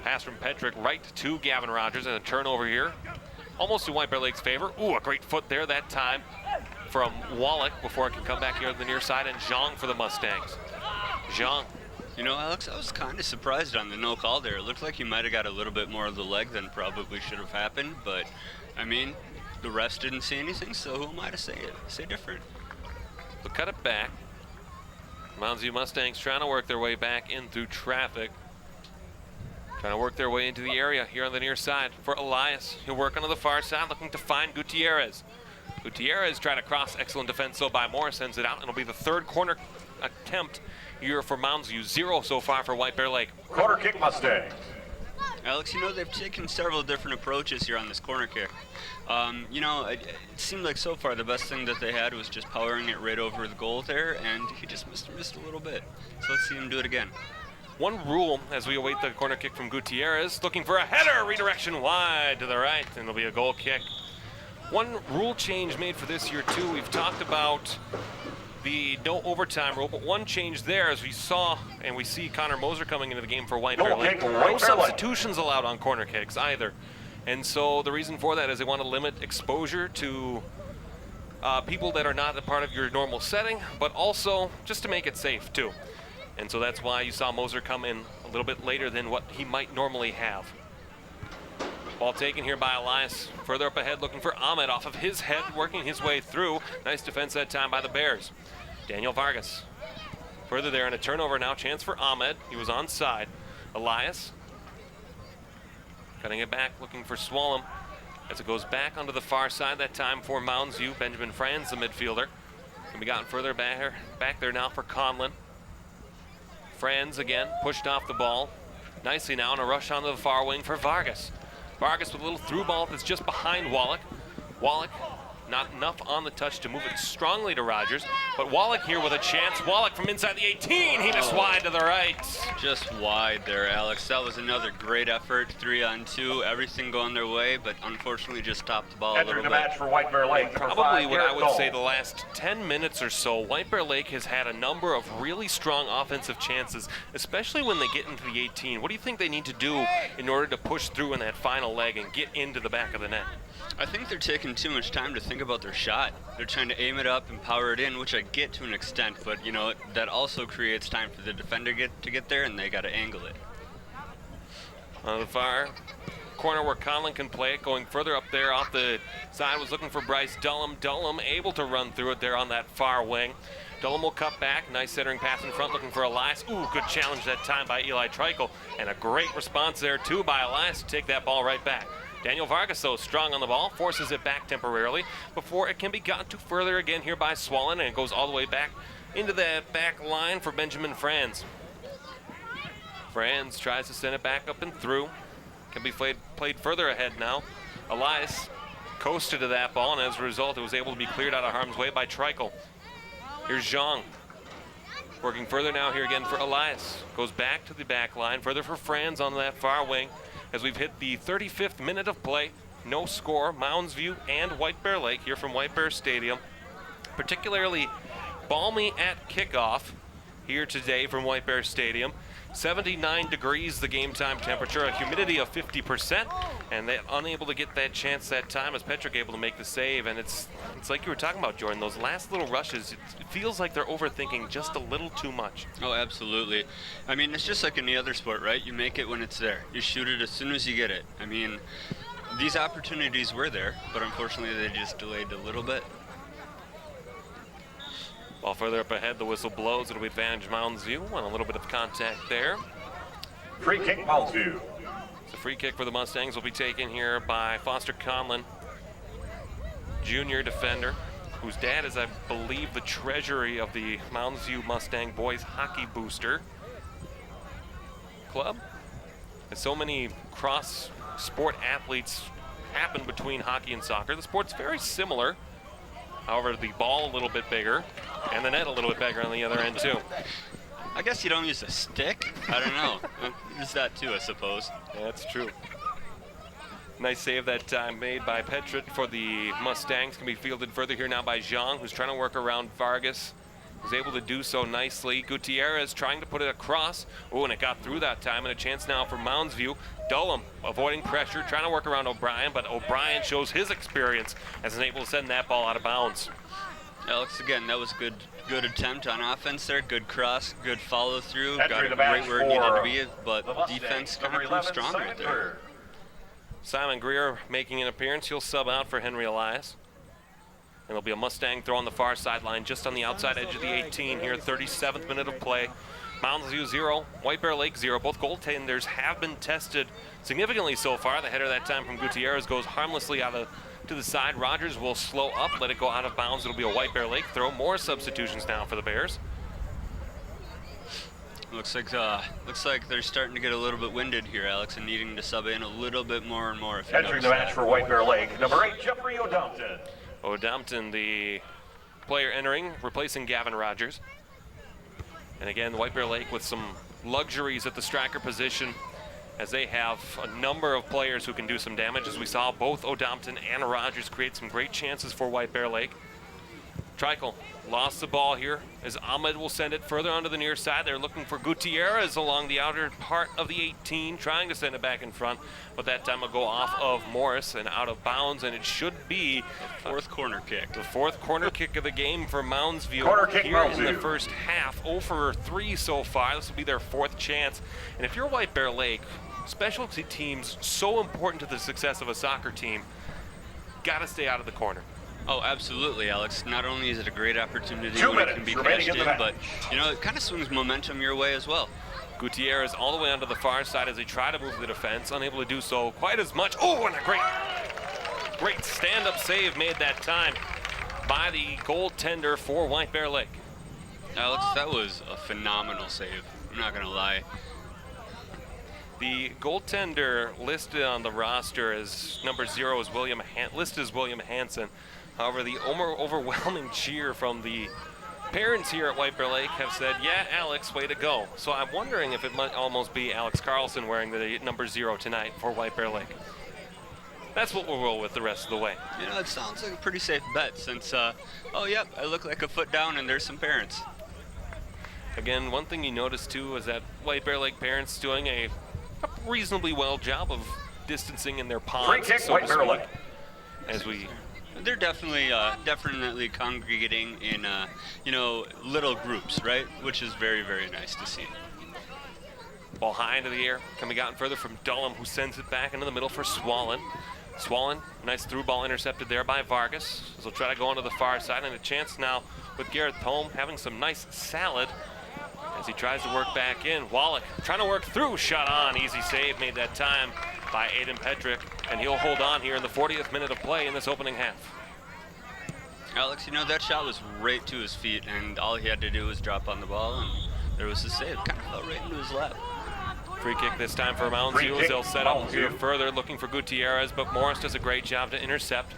pass from Petrick right to Gavin Rogers, and a turnover here, almost in White Bear Lake's favor. Ooh, a great foot there that time from Wallach before it can come back here to the near side, and Zhang for the Mustangs. Zhang. You know, Alex, I was kind of surprised on the no call there. It looked like he might have got a little bit more of the leg than probably should have happened, but I mean, the refs didn't see anything, so who am I to say different? They'll cut it back. Mounds View Mustangs trying to work their way back in through traffic. Trying to work their way into the area here on the near side for Elias. He'll work onto the far side, looking to find Gutierrez. Gutierrez trying to cross, excellent defense, so by Morris sends it out, and it'll be the third corner attempt here for Mounds View. 0 so far for White Bear Lake. Corner kick Mustangs. Alex, you know, they've taken several different approaches here on this corner kick. You know, it seemed like so far the best thing that they had was just powering it right over the goal there, and he just missed a little bit. So let's see him do it again. One rule as we await the corner kick from Gutierrez, looking for a header, redirection wide to the right, and it'll be a goal kick. One rule change made for this year too, we've talked about the no overtime rule, but one change there, as we saw and we see Connor Moser coming into the game for White Bear Lake. No substitutions allowed on corner kicks either. And so the reason for that is they want to limit exposure to people that are not a part of your normal setting, but also just to make it safe too. And so that's why you saw Moser come in a little bit later than what he might normally have. Ball taken here by Elias. Further up ahead, looking for Ahmed off of his head, working his way through. Nice defense that time by the Bears. Daniel Vargas. Further there, and a turnover now. Chance for Ahmed. He was onside. Elias. Cutting it back, looking for Swallam. As it goes back onto the far side, that time for Mounds View. Benjamin Franz, the midfielder. Can be gotten further back there now for Conlon. Franz again pushed off the ball nicely now, and a rush onto the far wing for Vargas. Vargas with a little through ball that's just behind Wallach. Wallach not enough on the touch to move it strongly to Rogers, but Wallach here with a chance. Wallach from inside the 18, he missed wide to the right. Just wide there, Alex. That was another great effort, 3-on-2, everything going their way, but unfortunately just stopped the ball a little Entering the bit. match for White Bear Lake. Probably what I would say the last 10 minutes or so, White Bear Lake has had a number of really strong offensive chances, especially when they get into the 18. What do you think they need to do in order to push through in that final leg and get into the back of the net? I think they're taking too much time to think about their shot. They're trying to aim it up and power it in, which I get to an extent, but you know, that also creates time for the defender to get there, and they got to angle it. On the far corner where Conlon can play it, going further up there off the side, was looking for Bryce Dullum. Dullum able to run through it there on that far wing. Dullum will cut back, nice centering pass in front, looking for Elias. Ooh, good challenge that time by Eli Trikel, and a great response there too by Elias to take that ball right back. Daniel Vargas, though, strong on the ball, forces it back temporarily before it can be gotten to further again here by Swallen, and it goes all the way back into the back line for Benjamin Franz. Franz tries to send it back up and through. Can be played further ahead now. Elias coasted to that ball, and as a result, it was able to be cleared out of harm's way by Trikel. Here's Zhang. Working further now here again for Elias. Goes back to the back line, further for Franz on that far wing. As we've hit the 35th minute of play, no score, Mounds View and White Bear Lake here from White Bear Stadium. Particularly balmy at kickoff here today from White Bear Stadium. 79 degrees the game time temperature, a humidity of 50%, and they're unable to get that chance that time as Petrick able to make the save. And it's like you were talking about, Jordan, those last little rushes, it feels like they're overthinking just a little too much. Oh, absolutely. I mean, it's just like any other sport, right? You make it when it's there. You shoot it as soon as you get it. I mean, these opportunities were there, but unfortunately they just delayed a little bit. Ball further up ahead, the whistle blows. It'll be advantage Mounds View, and a little bit of contact there. Free kick, Mounds View. The free kick for the Mustangs will be taken here by Foster Conlon, junior defender, whose dad is, I believe, the treasury of the Mounds View Mustang Boys Hockey Booster Club. As so many cross-sport athletes happen between hockey and soccer, the sport's very similar. However, the ball a little bit bigger, and the net a little bit bigger on the other end, too. I guess you don't use a stick? I don't know. Use that too, I suppose. Yeah, that's true. Nice save that time made by Petrick for the Mustangs. Can be fielded further here now by Zhang, who's trying to work around Vargas. Was able to do so nicely. Gutierrez trying to put it across. Oh, and it got through that time, and a chance now for Mounds View. Dullum avoiding pressure, trying to work around O'Brien, but O'Brien shows his experience as able to send that ball out of bounds. Alex, again, that was good attempt on offense there. Good cross, good follow through. Entering Got the it right match where it needed for to be, but the Mustangs, defense kind number of proved 11, strong Simon right there. Greer. Simon Greer making an appearance. He'll sub out for Henry Elias. And there'll be a Mustang throw on the far sideline, just on the outside edge of the 18 here, 37th minute of play. Mounds View 0, White Bear Lake 0. Both goaltenders have been tested significantly so far. The header that time from Gutierrez goes harmlessly out to the side. Rogers will slow up, let it go out of bounds. It'll be a White Bear Lake throw. More substitutions now for the Bears. Looks like they're starting to get a little bit winded here, Alex, and needing to sub in a little bit more and more. If you Entering the notice match for White Bear Lake, number 8, Jeffrey O'Dompton. O'Dompton, the player entering, replacing Gavin Rogers. And again, White Bear Lake with some luxuries at the striker position, as they have a number of players who can do some damage. As we saw, both O'Dompton and Rogers create some great chances for White Bear Lake. Trikel lost the ball here as Ahmed will send it further onto the near side. They're looking for Gutierrez along the outer part of the 18, trying to send it back in front, but that time will go off of Morris and out of bounds, and it should be fourth corner kick. The fourth corner kick of the game for Mounds View Corner kick, here Mounds in the View. first half. 0 for 3 so far. This will be their fourth chance. And if you're White Bear Lake, specialty teams so important to the success of a soccer team, gotta stay out of the corner. Oh, absolutely, Alex. Not only is it a great opportunity 2 when it minutes can be remaining cashed in the in, match. but you know, it kind of swings momentum your way as well. Gutierrez all the way onto the far side as they try to move the defense, unable to do so quite as much. Oh, and a great stand-up save made that time by the goaltender for White Bear Lake. Alex, that was a phenomenal save. I'm not going to lie. The goaltender listed on the roster as number 0 is listed as William Hansen. However, the overwhelming cheer from the parents here at White Bear Lake have said, yeah, Alex, way to go. So I'm wondering if it might almost be Alex Carlson wearing the number 0 tonight for White Bear Lake. That's what we'll roll with the rest of the way. You know, it sounds like a pretty safe bet since, oh, yep, I look like a foot down and there's some parents. Again, one thing you notice, too, is that White Bear Lake parents doing a reasonably well job of distancing in their ponds, Free kick, so White to Bear speak, Lake. as we... They're definitely congregating in, little groups, right? Which is very, very nice to see. Ball high into the air, can be gotten further from Dullum, who sends it back into the middle for Swallen. Swallen, nice through ball intercepted there by Vargas. As he'll try to go onto the far side, and a chance now with Garrett Thome having some nice salad as he tries to work back in. Wallach trying to work through, shot on, easy save made that time by Aiden Petrick, and he'll hold on here in the 40th minute of play in this opening half. Alex, you know, that shot was right to his feet, and all he had to do was drop on the ball, and there was a save. Kind of fell right into his lap. Free kick this time for Mounds View as they'll set up here further, looking for Gutierrez, but Morris does a great job to intercept.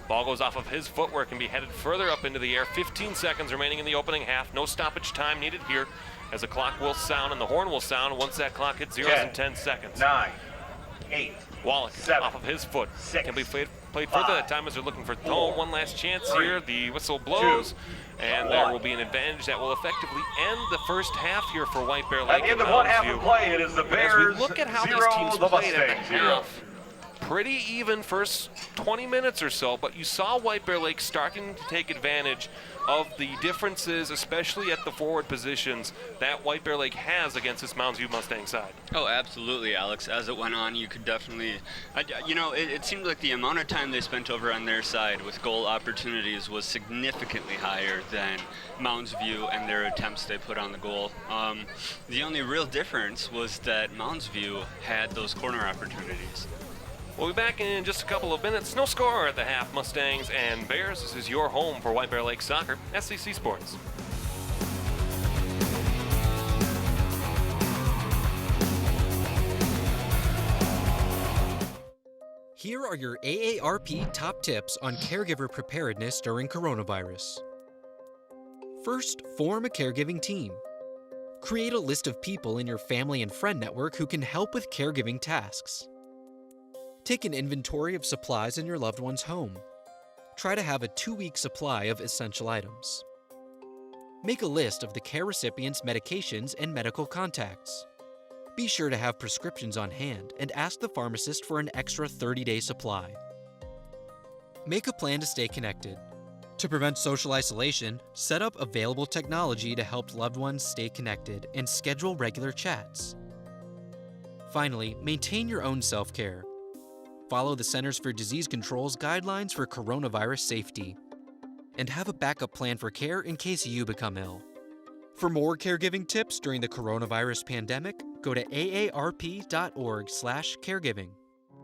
Ball goes off of his footwork and be headed further up into the air. 15 seconds remaining in the opening half. No stoppage time needed here as the clock will sound and the horn will sound once that clock hits 0 and 10 seconds. 9, 8, Wallach 7, off of his foot. 6, can be played 5, further that time as they're looking for Thome. 4, One last chance 3, here. The whistle blows. 2, and 1. there will be an advantage that will effectively end the first half here for White Bear At Lake. the end of one half of play, it is the As Bears we look at how 0, these teams the played at the Mustangs 0. half, pretty even first 20 minutes or so, but you saw White Bear Lake starting to take advantage of the differences, especially at the forward positions, that White Bear Lake has against this Mounds View Mustang side. Oh, absolutely, Alex. As it went on, you could definitely, it seemed like the amount of time they spent over on their side with goal opportunities was significantly higher than Mounds View and their attempts they put on the goal. The only real difference was that Mounds View had those corner opportunities. We'll be back in just a couple of minutes. No score at the half, Mustangs and Bears. This is your home for White Bear Lake Soccer, SCC Sports. Here are your AARP top tips on caregiver preparedness during coronavirus. First, form a caregiving team. Create a list of people in your family and friend network who can help with caregiving tasks. Take an inventory of supplies in your loved one's home. Try to have a 2-week supply of essential items. Make a list of the care recipient's medications and medical contacts. Be sure to have prescriptions on hand and ask the pharmacist for an extra 30-day supply. Make a plan to stay connected. To prevent social isolation, set up available technology to help loved ones stay connected and schedule regular chats. Finally, maintain your own self-care. Follow the Centers for Disease Control's guidelines for coronavirus safety. And have a backup plan for care in case you become ill. For more caregiving tips during the coronavirus pandemic, go to aarp.org/caregiving.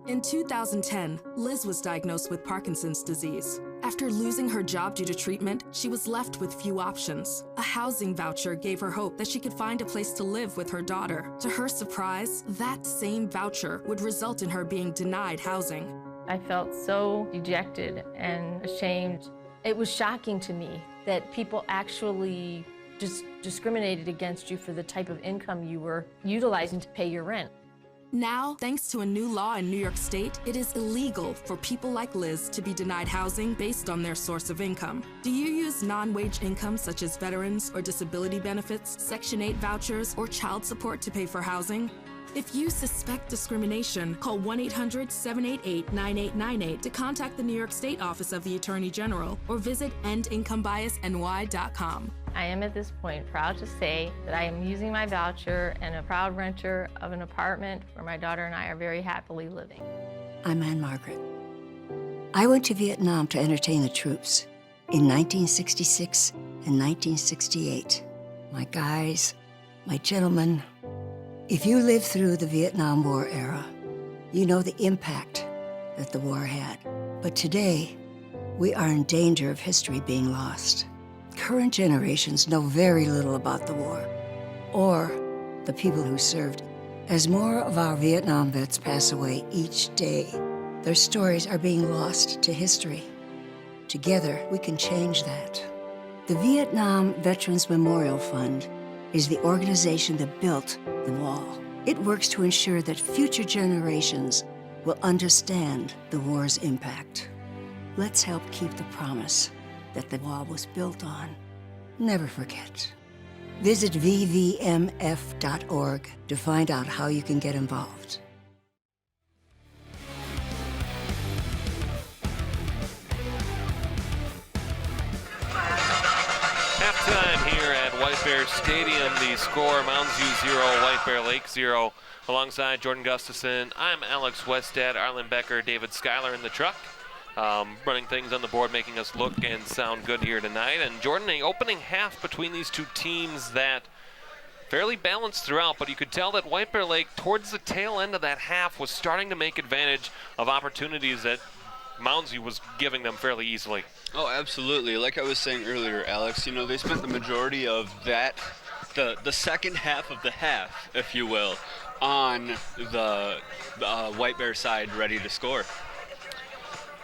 In 2010, Liz was diagnosed with Parkinson's disease. After losing her job due to treatment, she was left with few options. A housing voucher gave her hope that she could find a place to live with her daughter. To her surprise, that same voucher would result in her being denied housing. I felt so dejected and ashamed. It was shocking to me that people actually just discriminated against you for the type of income you were utilizing to pay your rent. Now, thanks to a new law in New York State, it is illegal for people like Liz to be denied housing based on their source of income. Do you use non-wage income such as veterans or disability benefits, Section 8 vouchers, or child support to pay for housing? If you suspect discrimination, call 1-800-788-9898 to contact the New York State Office of the Attorney General or visit endincomebiasny.com. I am at this point proud to say that I am using my voucher and a proud renter of an apartment where my daughter and I are very happily living. I'm Ann Margaret. I went to Vietnam to entertain the troops in 1966 and 1968. My guys, my gentlemen, if you lived through the Vietnam War era, you know the impact that the war had. But today, we are in danger of history being lost. Current generations know very little about the war, or the people who served. As more of our Vietnam vets pass away each day, their stories are being lost to history. Together, we can change that. The Vietnam Veterans Memorial Fund is the organization that built the wall. It works to ensure that future generations will understand the war's impact. Let's help keep the promise that the wall was built on. Never forget. Visit vvmf.org to find out how you can get involved. Halftime here at White Bear Stadium. The score, Mounds View 0, White Bear Lake 0. Alongside Jordan Gustafson, I'm Alex Westad, Arlen Becker, David Schuyler in the truck. Running things on the board, making us look and sound good here tonight. And Jordan, the opening half between these two teams that fairly balanced throughout, but you could tell that White Bear Lake, towards the tail end of that half, was starting to make advantage of opportunities that Mounds View was giving them fairly easily. Oh, absolutely. Like I was saying earlier, Alex, you know, they spent the majority of that, the second half of the half, if you will, on the White Bear side ready to score.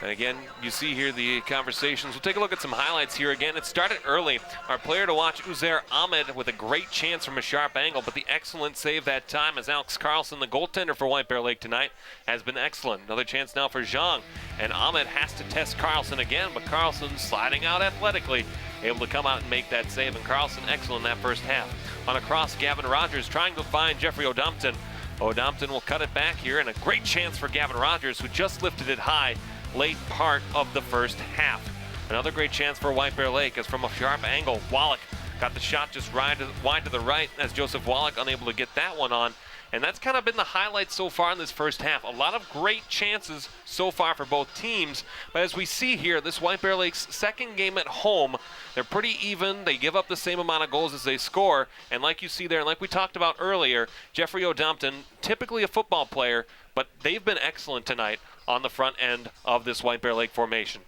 And again, you see here the conversations. We'll take a look at some highlights here again. It started early. Our player to watch, Uzair Ahmed, with a great chance from a sharp angle, but the excellent save that time as Alex Carlson, the goaltender for White Bear Lake tonight, has been excellent. Another chance now for Zhang, and Ahmed has to test Carlson again, but Carlson sliding out athletically, able to come out and make that save, and Carlson excellent in that first half. On a cross, Gavin Rogers trying to find Jeffrey Odompton. Odompton will cut it back here, and a great chance for Gavin Rogers, who just lifted it high late part of the first half. Another great chance for White Bear Lake as from a sharp angle, Wallach got the shot just wide to the right as Joseph Wallach unable to get that one on. And that's kind of been the highlight so far in this first half. A lot of great chances so far for both teams. But as we see here, this White Bear Lake's second game at home, they're pretty even. They give up the same amount of goals as they score. And like you see there, and like we talked about earlier, Jeffrey Odompton, typically a football player, but they've been excellent tonight on the front end of this White Bear Lake formation.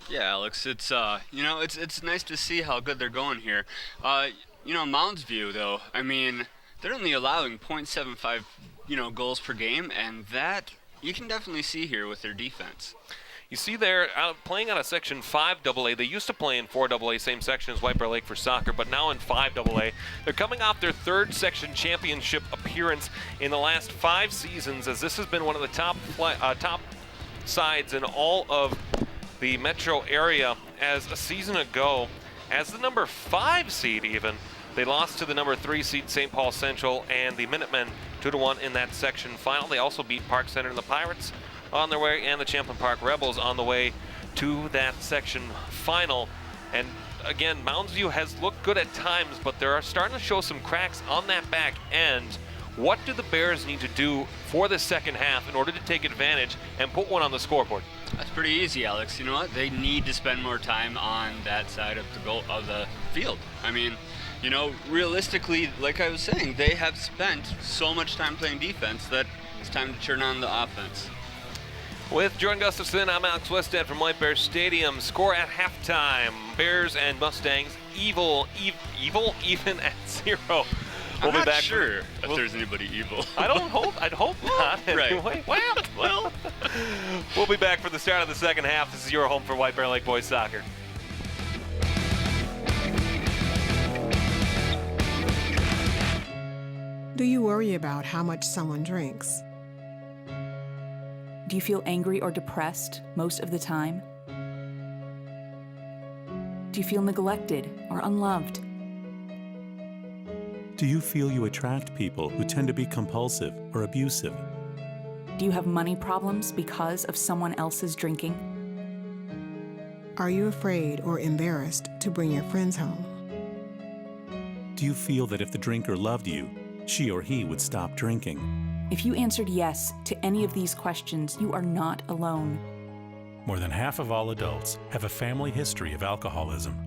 Yeah, Alex, it's it's nice to see how good they're going here. Mounds View, though, I mean, they're only allowing .75, goals per game, and that you can definitely see here with their defense. You see they're playing out of Section 5 AA. They used to play in 4 AA, same section as White Bear Lake for soccer, but now in 5 AA. They're coming off their third section championship appearance in the last 5 seasons, as this has been one of the top sides in all of the metro area. As a season ago, as the number 5 seed even, they lost to the number 3 seed St. Paul Central and the Minutemen 2-1 in that section final. They also beat Park Center and the Pirates on their way, and the Champlain Park Rebels on the way to that section final. And again, Mounds View has looked good at times, but they're starting to show some cracks on that back end. What do the Bears need to do for the second half in order to take advantage and put one on the scoreboard? That's pretty easy, Alex. You know what? They need to spend more time on that side of the field. I mean, realistically, like I was saying, they have spent so much time playing defense that it's time to turn on the offense. With Jordan Gustafson, I'm Alex Westad from White Bear Stadium. Score at halftime: Bears and Mustangs even at 0. I'm not sure if there's anybody evil. I'd hope not. Right. Anyway. Well, we'll be back for the start of the second half. This is your home for White Bear Lake Boys Soccer. Do you worry about how much someone drinks? Do you feel angry or depressed most of the time? Do you feel neglected or unloved? Do you feel you attract people who tend to be compulsive or abusive? Do you have money problems because of someone else's drinking? Are you afraid or embarrassed to bring your friends home? Do you feel that if the drinker loved you, she or he would stop drinking? If you answered yes to any of these questions, you are not alone. More than half of all adults have a family history of alcoholism.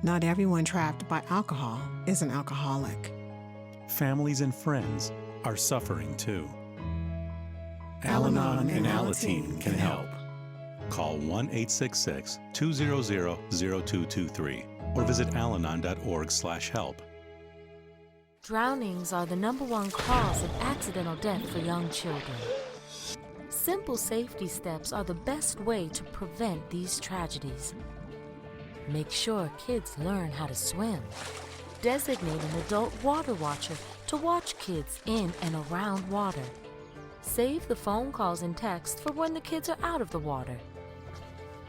Not everyone trapped by alcohol is an alcoholic. Families and friends are suffering too. Al-Anon and Alateen can help. Call 1-866-200-0223 or visit alanon.org/help. Drownings are the #1 cause of accidental death for young children. Simple safety steps are the best way to prevent these tragedies. Make sure kids learn how to swim. Designate an adult water watcher to watch kids in and around water. Save the phone calls and texts for when the kids are out of the water.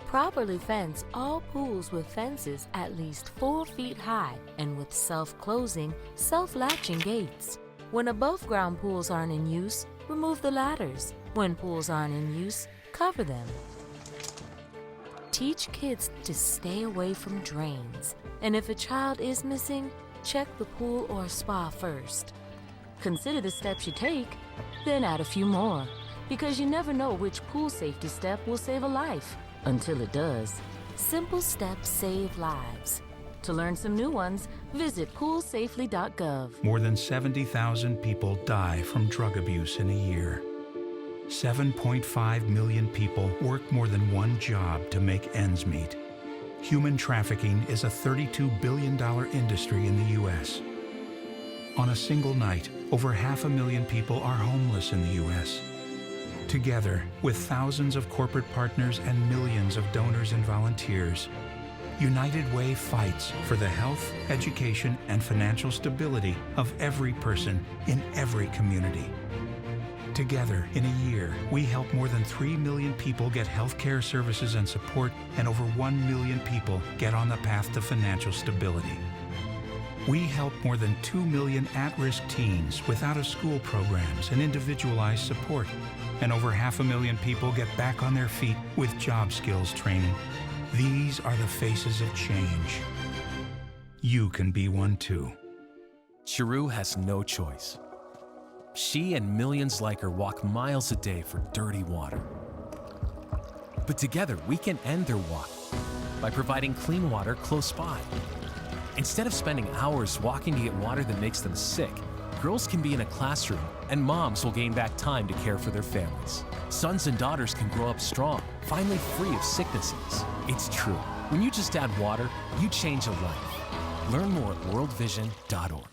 Properly fence all pools with fences at least 4 feet high and with self-closing, self-latching gates. When above-ground pools aren't in use, remove the ladders. When pools aren't in use, cover them. Teach kids to stay away from drains, and if a child is missing, check the pool or spa first. Consider the steps you take, then add a few more, because you never know which pool safety step will save a life. Until it does. Simple steps save lives. To learn some new ones, visit poolsafely.gov. More than 70,000 people die from drug abuse in a year. 7.5 million people work more than one job to make ends meet. Human trafficking is a $32 billion industry in the U.S. On a single night, over 500,000 people are homeless in the U.S. Together, with thousands of corporate partners and millions of donors and volunteers, United Way fights for the health, education, and financial stability of every person in every community. Together, in a year, we help more than 3 million people get health care services and support, and over 1 million people get on the path to financial stability. We help more than 2 million at-risk teens with out-of-school programs and individualized support, and over 500,000 people get back on their feet with job skills training. These are the faces of change. You can be one too. Chiru has no choice. She and millions like her walk miles a day for dirty water. But together, we can end their walk by providing clean water close by. Instead of spending hours walking to get water that makes them sick, girls can be in a classroom and moms will gain back time to care for their families. Sons and daughters can grow up strong, finally free of sicknesses. It's true. When you just add water, you change a life. Learn more at worldvision.org.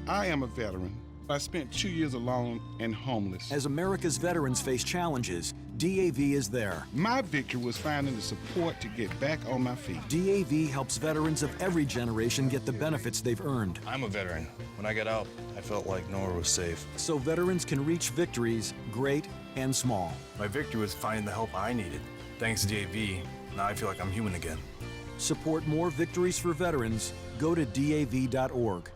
I am a veteran. I spent 2 years alone and homeless. As America's veterans face challenges, DAV is there. My victory was finding the support to get back on my feet. DAV helps veterans of every generation get the benefits they've earned. I'm a veteran. When I got out, I felt like nowhere was safe. So veterans can reach victories, great and small. My victory was finding the help I needed. Thanks to DAV, now I feel like I'm human again. Support more victories for veterans. Go to DAV.org.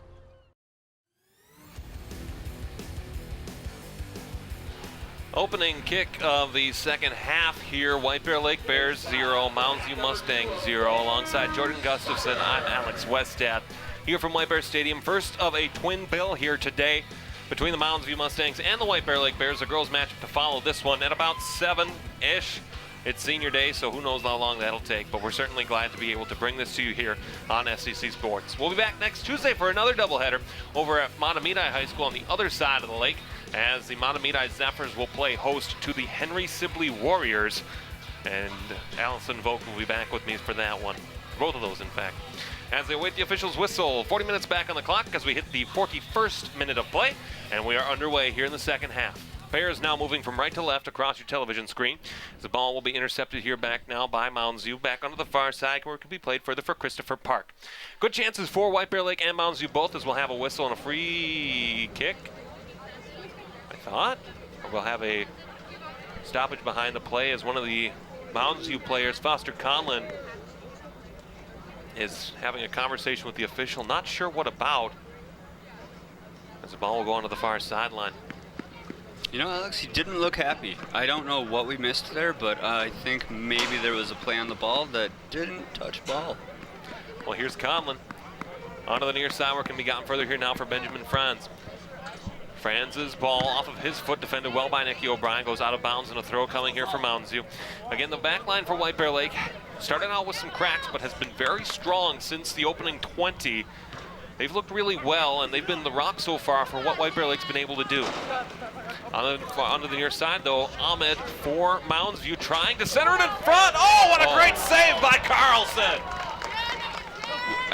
Opening kick of the second half here. White Bear Lake Bears 0, Mounds View Mustangs 0. Alongside Jordan Gustafson, I'm Alex Westad here from White Bear Stadium. First of a twin bill here today between the Mounds View Mustangs and the White Bear Lake Bears. The girls matchup to follow this one at about 7-ish. It's senior day, so who knows how long that'll take, but we're certainly glad to be able to bring this to you here on SEC Sports. We'll be back next Tuesday for another doubleheader over at Mahtomedi High School on the other side of the lake, as the Mahtomedi Zephyrs will play host to the Henry Sibley Warriors, and Allison Volk will be back with me for that one, both of those in fact. As they await the officials' whistle, 40 minutes back on the clock as we hit the 41st minute of play, and we are underway here in the second half. Bears now moving from right to left across your television screen. The ball will be intercepted here back now by Mounds View, back onto the far side where it can be played further for Christopher Park. Good chances for White Bear Lake and Mounds View both, as we'll have a whistle and a free kick, I thought. Or we'll have a stoppage behind the play as one of the Mounds View players, Foster Conlon, is having a conversation with the official. Not sure what about, as the ball will go onto the far sideline. You know, Alex, he didn't look happy. I don't know what we missed there, but I think maybe there was a play on the ball that didn't touch ball. Well, here's Conlon. Onto the near side where it can be gotten further here now for Benjamin Franz. Franz's ball off of his foot, defended well by Nicky O'Brien, goes out of bounds, and a throw coming here for Mounds View. Again, the back line for White Bear Lake started out with some cracks, but has been very strong since the opening 20. They've looked really well, and they've been the rock so far for what White Bear Lake's been able to do. Onto the near side, though, Ahmed for Mounds View, trying to center it in front. Oh, what a great save by Carlson!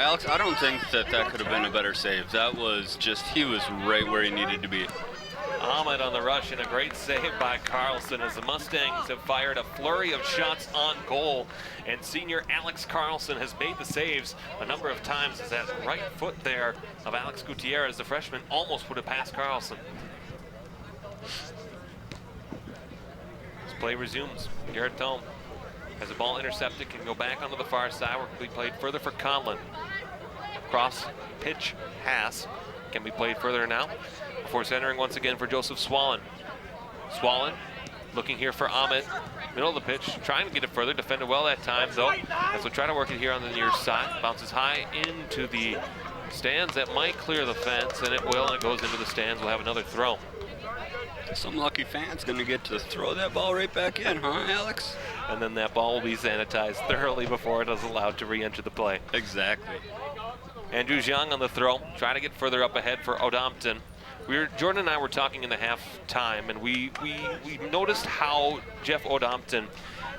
Alex, I don't think that could have been a better save. That was just, he was right where he needed to be. Ahmed on the rush and a great save by Carlson as the Mustangs have fired a flurry of shots on goal. And senior Alex Carlson has made the saves a number of times as that right foot there of Alex Gutierrez, the freshman, almost would have passed Carlson. As play resumes, Garrett Tome has the ball intercepted, can go back onto the far side where it can be played further for Conlon. Cross pitch pass can be played further now before centering once again for Joseph Swallen. Swallen looking here for Ahmed, middle of the pitch, trying to get it further, defended well that time though, as we'll try to work it here on the near side. Bounces high into the stands, that might clear the fence, and it will, and it goes into the stands. We'll have another throw. Some lucky fan's gonna get to throw that ball right back in, huh, Alex? And then that ball will be sanitized thoroughly before it is allowed to re-enter the play. Exactly. Andrews Young on the throw, trying to get further up ahead for Odompton. Jordan and I were talking in the halftime, and we noticed how Jeff Odompton,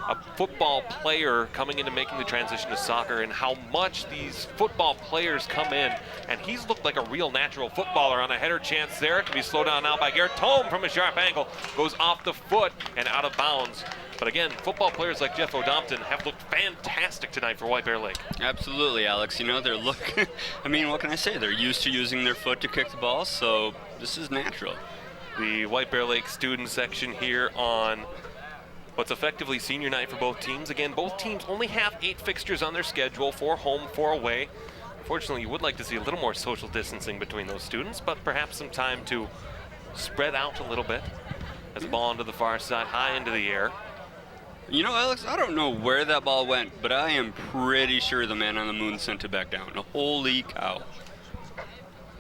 a football player coming into making the transition to soccer, and how much these football players come in, and he's looked like a real natural footballer. On a header chance there, it can be slowed down now by Garrett Tome from a sharp angle, goes off the foot and out of bounds. But again, football players like Jeff Odompton have looked fantastic tonight for White Bear Lake. Absolutely, Alex. You know, they're I mean, what can I say? They're used to using their foot to kick the ball, so this is natural. The White Bear Lake student section here on what's effectively senior night for both teams. Again, both teams only have 8 fixtures on their schedule, 4 home, 4 away. Unfortunately, you would like to see a little more social distancing between those students, but perhaps some time to spread out a little bit. As the ball onto the far side, high into the air. You know, Alex, I don't know where that ball went, but I am pretty sure the man on the moon sent it back down. Holy cow.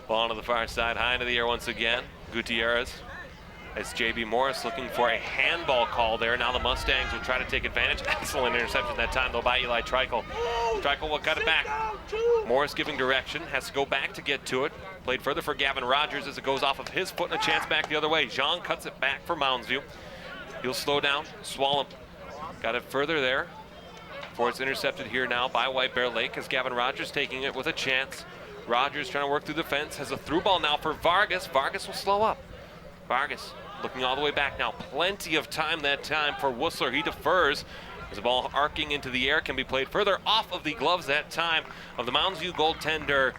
Ball onto the far side, high into the air once again. Gutierrez. As J.B. Morris looking for a handball call there. Now the Mustangs will try to take advantage. Excellent interception that time, though, by Eli Treichel. Treichel will cut it back. Morris giving direction, has to go back to get to it. Played further for Gavin Rogers as it goes off of his foot and a chance back the other way. Jean cuts it back for Mounds View. He'll slow down, Swallow. Got it further there before it's intercepted here now by White Bear Lake as Gavin Rogers taking it with a chance. Rogers trying to work through the fence, has a through ball now for Vargas. Vargas will slow up. Vargas looking all the way back now. Plenty of time that time for Wussler. He defers as the ball arcing into the air, can be played further off of the gloves that time of the Mounds View goaltender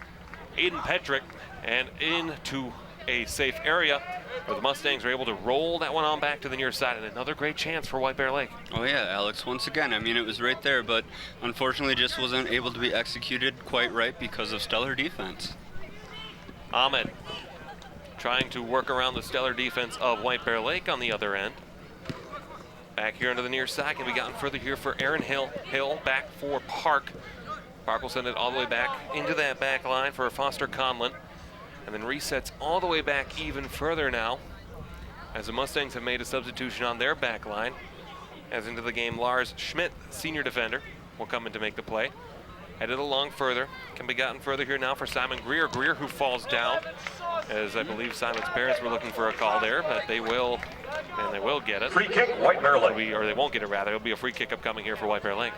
Aiden Petrick and into a safe area where the Mustangs are able to roll that one on back to the near side, and another great chance for White Bear Lake. Oh yeah, Alex, once again, I mean, it was right there, but unfortunately just wasn't able to be executed quite right because of stellar defense. Ahmed trying to work around the stellar defense of White Bear Lake on the other end. Back here into the near side, can be gotten further here for Aaron Hill. Hill back for Park. Park will send it all the way back into that back line for Foster Conlon. And then resets all the way back even further now as the Mustangs have made a substitution on their back line. As into the game, Lars Schmidt, senior defender, will come in to make the play. Headed along further, can be gotten further here now for Simon Greer. Greer who falls down, as I believe Simon's parents were looking for a call there, but they will, and they will get it. Free kick, White Bear Lake. Or they won't get it rather. It'll be a free kick upcoming here for White Bear Lake.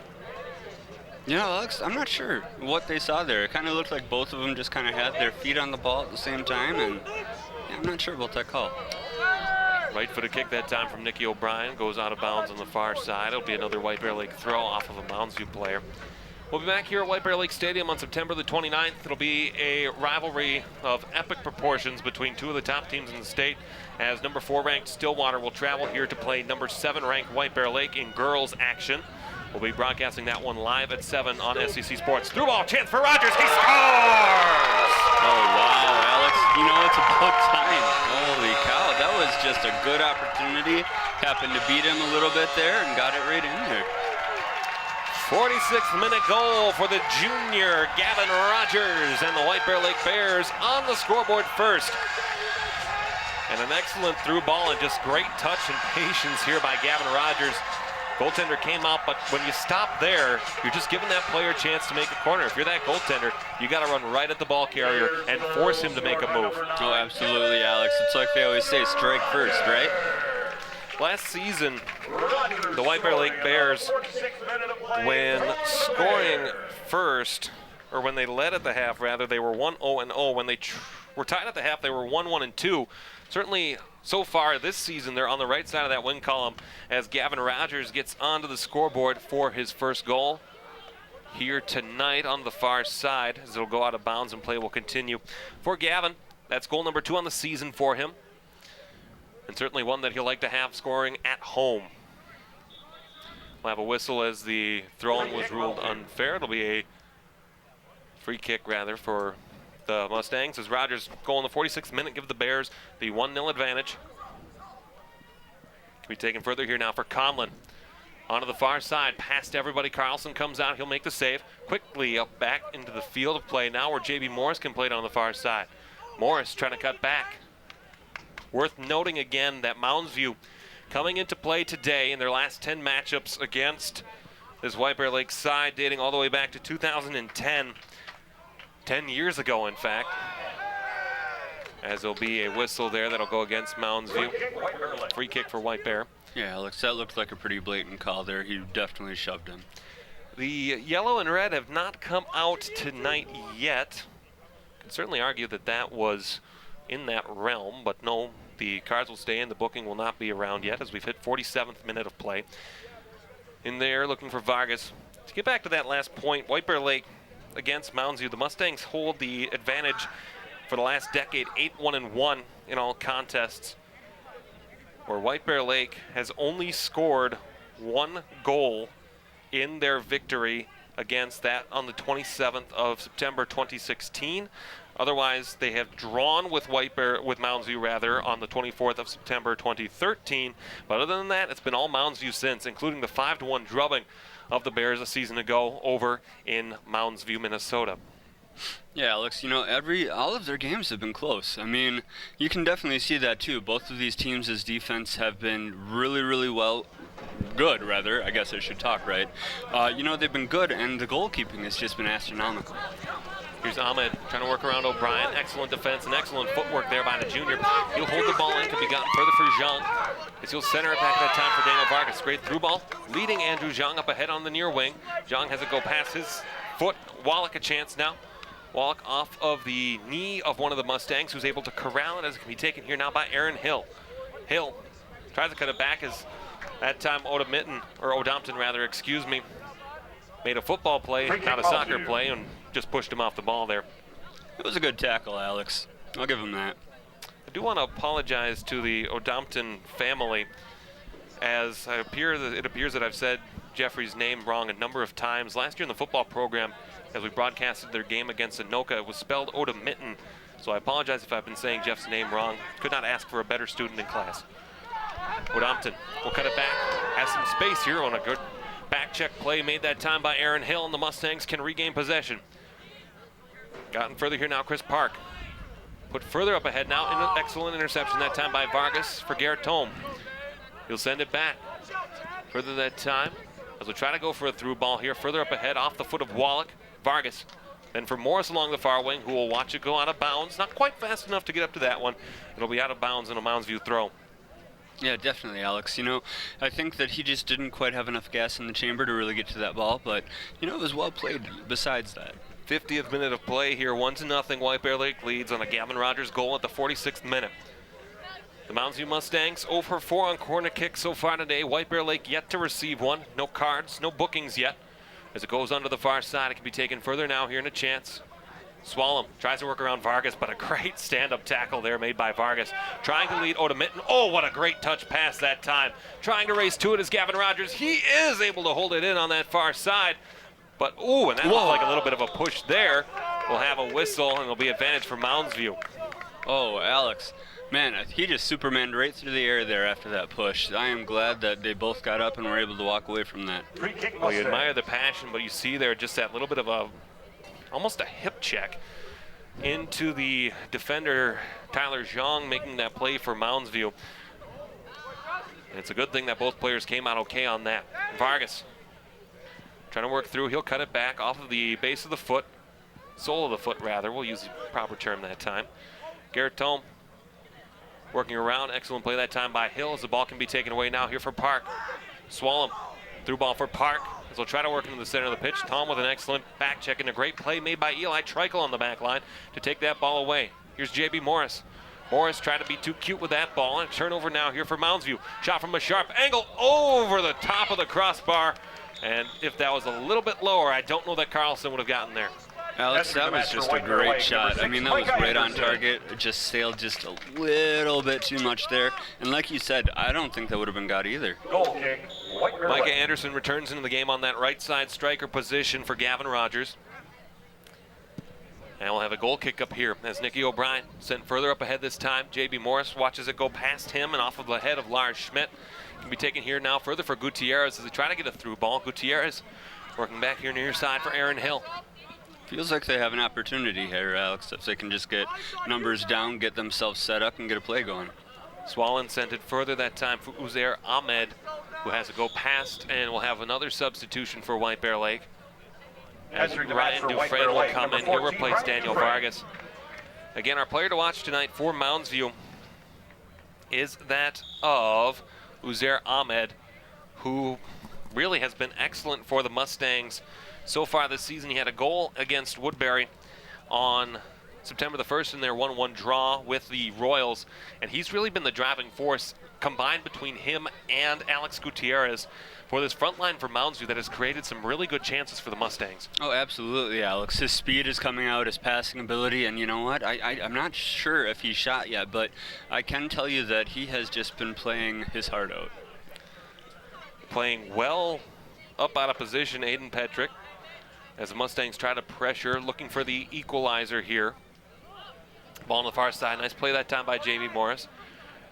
You know, Alex, I'm not sure what they saw there. It kind of looked like both of them just kind of had their feet on the ball at the same time, and yeah, I'm not sure about that call. Right-footed kick that time from Nicky O'Brien. Goes out of bounds on the far side. It'll be another White Bear Lake throw off of a Mounds View player. We'll be back here at White Bear Lake Stadium on September the 29th. It'll be a rivalry of epic proportions between two of the top teams in the state, as number 4 ranked Stillwater will travel here to play number 7 ranked White Bear Lake in girls action. We'll be broadcasting that one live at 7 on SEC Sports. Through ball, chance for Rogers. He scores! Oh, wow, Alex. You know, it's about time. Holy cow. That was just a good opportunity. Happened to beat him a little bit there and got it right in there. 46th minute goal for the junior Gavin Rogers and the White Bear Lake Bears on the scoreboard first. And an excellent through ball and just great touch and patience here by Gavin Rogers. Goaltender came out, but when you stop there, you're just giving that player a chance to make a corner. If you're that goaltender, you got to run right at the ball carrier and force him to make a move. Oh, absolutely, Alex. It's like they always say, strike first, right? Last season, the White Bear Lake Bears, when scoring first, or when they led at the half, rather, they were 1-0-0. When they were tied at the half, they were 1-1-2. Certainly, so far this season, they're on the right side of that win column as Gavin Rogers gets onto the scoreboard for his first goal here tonight on the far side, as it'll go out of bounds and play will continue for Gavin. That's goal number 2 on the season for him, and certainly one that he'll like to have scoring at home. We'll have a whistle as the throw-in was ruled unfair. It'll be a free kick, rather, for the Mustangs as Rogers goal in the 46th minute give the Bears the 1-0 advantage. Can be taken further here now for Conlon. Onto the far side, past everybody. Carlson comes out, he'll make the save. Quickly up back into the field of play now where JB Morris can play it on the far side. Morris trying to cut back. Worth noting again that Mounds View coming into play today in their last 10 matchups against this White Bear Lake side dating all the way back to 2010. 10 years ago, in fact, as there'll be a whistle there that'll go against Mounds View. Free kick for White Bear. Yeah, Alex, that looked like a pretty blatant call there. He definitely shoved him. The yellow and red have not come out tonight yet. Can certainly argue that that was in that realm, but no, the cards will stay in. The booking will not be around yet as we've hit 47th minute of play. In there, looking for Vargas. To get back to that last point, White Bear Lake against Mounds View, the Mustangs hold the advantage for the last decade, 8-1-1 in all contests, where White Bear Lake has only scored 1 goal in their victory against that on the 27th of September 2016. Otherwise, they have drawn with Mounds View rather on the 24th of September 2013. But other than that, it's been all Mounds View since, including the 5-1 drubbing of the Bears a season ago over in Mounds View, Minnesota. Yeah, Alex, you know, all of their games have been close. I mean, you can definitely see that too. Both of these teams' defense have been really, really good, I guess I should talk right. You know, they've been good, and the goalkeeping has just been astronomical. Here's Ahmed trying to work around O'Brien. Excellent defense and excellent footwork there by the junior. He'll hold the ball in, can be gotten further for Zhang. As he'll center it back at that time for Daniel Vargas. Great through ball, leading Andrew Zhang up ahead on the near wing. Zhang has it go past his foot. Wallach a chance now. Wallach off of the knee of one of the Mustangs, who's able to corral it as it can be taken here now by Aaron Hill. Hill tries to cut it back as that time Odompton rather, excuse me, made a football play, not a soccer play, and just pushed him off the ball there. It was a good tackle, Alex. I'll give him that. I do want to apologize to the Odompton family, as it appears that I've said Jeffrey's name wrong a number of times. Last year in the football program, as we broadcasted their game against Anoka, it was spelled Odamitten, so I apologize if I've been saying Jeff's name wrong. Could not ask for a better student in class. Odompton will cut it back, has some space here on a good back check play made that time by Aaron Hill, and the Mustangs can regain possession. Gotten further here now, Chris Park. Put further up ahead now, in an excellent interception that time by Vargas for Garrett Tome. He'll send it back. Further that time, as we try to go for a through ball here, further up ahead off the foot of Wallach. Vargas. Then for Morris along the far wing, who will watch it go out of bounds. Not quite fast enough to get up to that one. It'll be out of bounds in a Mounds View throw. Yeah, definitely, Alex. You know, I think that he just didn't quite have enough gas in the chamber to really get to that ball, but, you know, it was well played besides that. 50th minute of play here, 1-0. White Bear Lake leads on a Gavin Rogers goal at the 46th minute. The Mounds View Mustangs 0 for 4 on corner kicks so far today. White Bear Lake yet to receive one. No cards, no bookings yet. As it goes onto the far side, it can be taken further now here in a chance. Swallam tries to work around Vargas, but a great stand-up tackle there made by Vargas. Trying to lead Odamitten. Oh, what a great touch pass that time. Trying to race to it is Gavin Rogers. He is able to hold it in on that far side. But, ooh, and that looked like a little bit of a push there. We'll have a whistle, and it'll be advantage for Mounds View. Oh, Alex. Man, he just Supermaned right through the air there after that push. I am glad that they both got up and were able to walk away from that. Well, you admire the passion, but you see there just that little bit of almost a hip check into the defender, Tyler Zhang, making that play for Mounds View. And it's a good thing that both players came out okay on that. Vargas trying to work through. He'll cut it back off of the base of the foot, sole of the foot rather. We'll use the proper term that time. Garrett Tome working around. Excellent play that time by Hill as the ball can be taken away now here for Park. Swallam through ball for Park. as they'll try to work into the center of the pitch. Tom with an excellent back check and a great play made by Eli Treichel on the back line to take that ball away. Here's J.B. Morris. Morris tried to be too cute with that ball, and a turnover now here for Mounds View. Shot from a sharp angle over the top of the crossbar, and if that was a little bit lower, I don't know that Carlson would have gotten there. Alex, that was just a great shot. I mean, that was right on target. It just sailed just a little bit too much there. And like you said, I don't think that would have been got either. Goal kick, Micah Anderson returns into the game on that right side striker position for Gavin Rogers. And we'll have a goal kick up here as Nicky O'Brien sent further up ahead this time. J.B. Morris watches it go past him and off of the head of Lars Schmidt. Can be taken here now further for Gutierrez as they try to get a through ball. Gutierrez working back here near side for Aaron Hill. Feels like they have an opportunity here, Alex, if they can just get numbers down, get themselves set up, and get a play going. Swallen sent it further that time for Uzair Ahmed, who has to go past, and we'll have another substitution for White Bear Lake. As Ryan Dufresne will come in, he'll replace Daniel Vargas. Again, our player to watch tonight for Mounds View is that of Uzair Ahmed, who really has been excellent for the Mustangs so far this season. He had a goal against Woodbury on September the 1st in their 1-1 draw with the Royals, and he's really been the driving force combined between him and Alex Gutierrez for this front line for Mounds View that has created some really good chances for the Mustangs. Oh, absolutely, Alex. His speed is coming out, his passing ability, and you know what? I'm not sure if he's shot yet, but I can tell you that he has just been playing his heart out. Playing well up out of position, Aiden Petrick, as the Mustangs try to pressure, looking for the equalizer here. Ball on the far side. Nice play that time by J.B. Morris,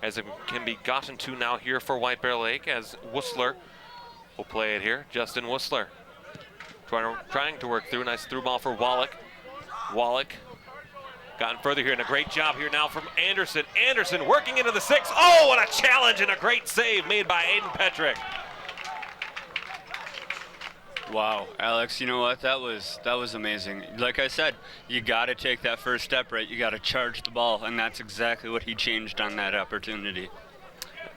as it can be gotten to now here for White Bear Lake, as Whistler will play it here. Justin Whistler trying to work through. Nice through ball for Wallach. Wallach gotten further here, and a great job here now from Anderson. Anderson working into the 6. Oh, what a challenge and a great save made by Aiden Petrick. Wow, Alex, you know what? That was amazing. Like I said, you got to take that first step, right? You got to charge the ball, and that's exactly what he changed on that opportunity.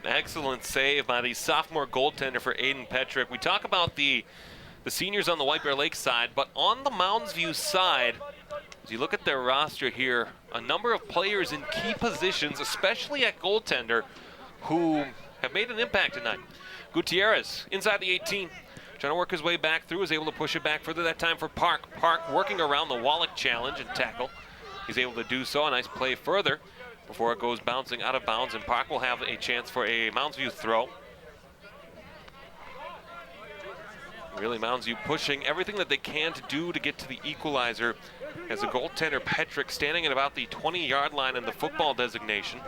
Excellent save by the sophomore goaltender for Aiden Petrick. We talk about the seniors on the White Bear Lake side, but on the Mounds View side, as you look at their roster here, a number of players in key positions, especially at goaltender, who have made an impact tonight. Gutierrez inside the 18. Trying to work his way back through, is able to push it back further that time for Park. Park working around the Wallach challenge and tackle. He's able to do so. A nice play further before it goes bouncing out of bounds, and Park will have a chance for a Mounds View throw. Really, Mounds View pushing everything that they can to do to get to the equalizer, as the goaltender Petrick standing at about the 20-yard line in the football designation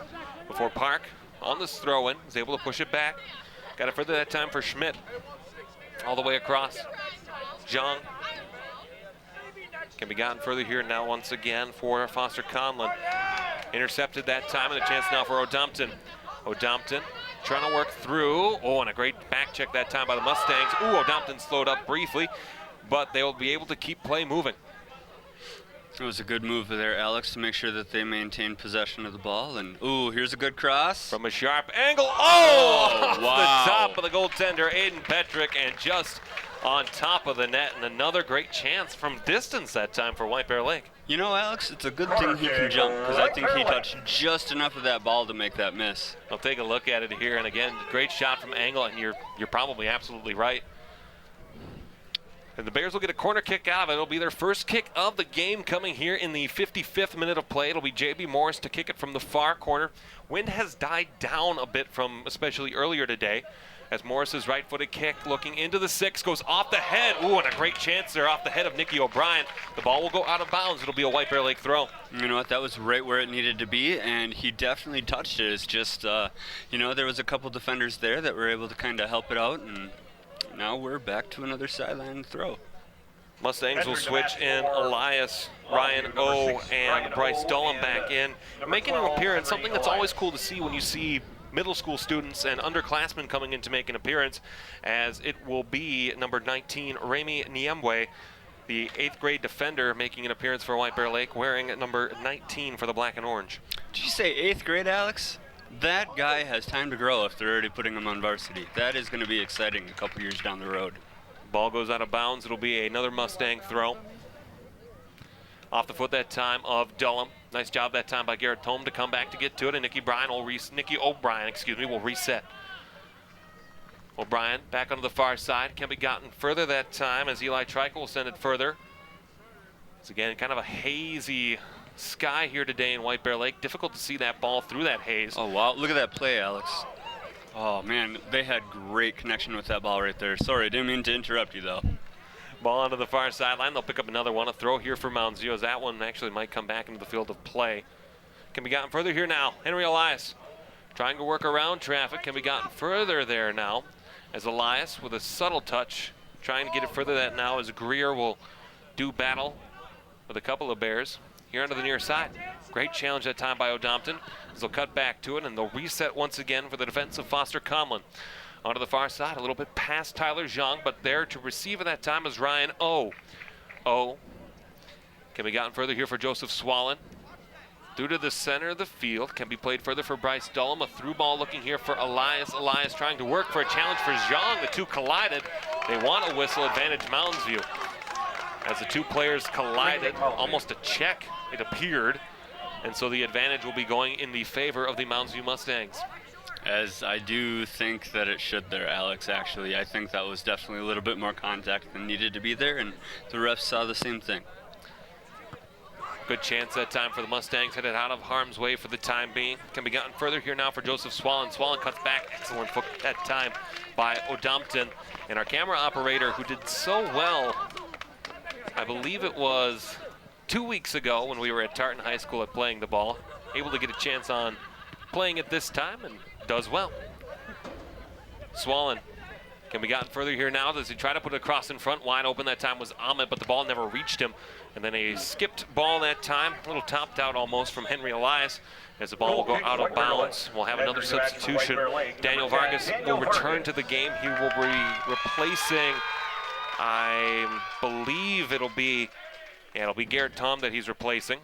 before Park on this throw-in is able to push it back. Got it further that time for Schmidt. All the way across. Jung can be gotten further here now once again for Foster Conlon. Intercepted that time, and a chance now for Odompton. Odompton trying to work through. Oh, and a great back check that time by the Mustangs. Ooh, Odompton slowed up briefly, but they will be able to keep play moving. It was a good move there, Alex, to make sure that they maintain possession of the ball. And, ooh, here's a good cross. From a sharp angle. Oh, off wow. The top of the goaltender, Aiden Petrick, and just on top of the net. And another great chance from distance that time for White Bear Lake. You know, Alex, it's a good thing he can jump, because I think he touched just enough of that ball to make that miss. I'll take a look at it here. And again, great shot from angle, and you're probably absolutely right. And the Bears will get a corner kick out of it. It'll be their first kick of the game coming here in the 55th minute of play. It'll be J.B. Morris to kick it from the far corner. Wind has died down a bit from especially earlier today, as Morris's right-footed kick looking into the 6 goes off the head. Ooh, and a great chance there off the head of Nicky O'Brien. The ball will go out of bounds. It'll be a White Bear Lake throw. You know what? That was right where it needed to be, and he definitely touched it. It's just, you know, there was a couple defenders there that were able to kind of help it out, and now we're back to another sideline throw. Mustangs will switch in Elias, Ryan O, and Bryce Dolan back in, making an appearance, something that's always cool to see when you see middle school students and underclassmen coming in to make an appearance, as it will be number 19, Remy Niemwe, the 8th grade defender, making an appearance for White Bear Lake, wearing number 19 for the black and orange. Did you say 8th grade, Alex? That guy has time to grow if they're already putting him on varsity. That is going to be exciting a couple years down the road. Ball goes out of bounds. It'll be another Mustang throw. Off the foot that time of Dullum. Nice job that time by Garrett Tome to come back to get to it, and Nikki O'Brien will reset. O'Brien back onto the far side. Can be gotten further that time as Eli Trikel will send it further. It's again kind of a hazy sky here today in White Bear Lake. Difficult to see that ball through that haze. Oh, wow. Look at that play, Alex. Oh, man, they had great connection with that ball right there. Sorry, didn't mean to interrupt you, though. Ball onto the far sideline. They'll pick up another one. A throw here for Mounds View as that one actually might come back into the field of play. Can be gotten further here now. Henry Elias trying to work around traffic. Can be gotten further there now as Elias with a subtle touch trying to get it further that now as Greer will do battle with a couple of Bears. Here onto the near side. Great challenge that time by Odompton as they'll cut back to it, and they'll reset once again for the defense of Foster Conlon. Onto the far side, a little bit past Tyler Zhang, but there to receive at that time is Ryan O. O can be gotten further here for Joseph Swallen. Through to the center of the field, can be played further for Bryce Dullum. A through ball looking here for Elias. Elias trying to work for a challenge for Zhang. The two collided. They want a whistle, advantage Mounds View. As the two players collided, almost a check, it appeared. And so the advantage will be going in the favor of the Mounds View Mustangs. As I do think that it should there, Alex, actually. I think that was definitely a little bit more contact than needed to be there, and the refs saw the same thing. Good chance that time for the Mustangs, headed out of harm's way for the time being. Can be gotten further here now for Joseph Swallen. Swallen cuts back, excellent foot that time by Odompton. And our camera operator, who did so well, I believe it was 2 weeks ago when we were at Tartan High School at playing the ball, able to get a chance on playing it this time and does well. Swallen can be gotten further here now as he tried to put it across in front. Wide open that time was Ahmed, but the ball never reached him. And then a skipped ball that time, a little topped out almost from Henry Elias as the ball will go out of bounds. We'll have another substitution. Daniel Vargas will return to the game. He will be replacing, I believe it'll be Garrett Tom that he's replacing.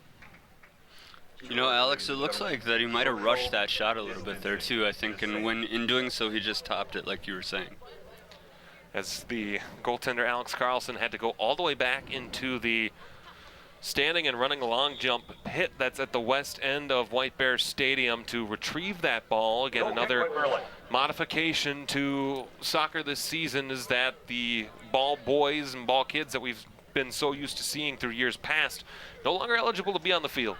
You know, Alex, it looks like that he might have rushed that shot a little bit there too, I think, and when in doing so he just topped it like you were saying. As the goaltender Alex Carlson had to go all the way back into the standing and running long jump pit that's at the west end of White Bear Stadium to retrieve that ball. Again, another modification to soccer this season is that the ball boys and ball kids that we've been so used to seeing through years past no longer eligible to be on the field.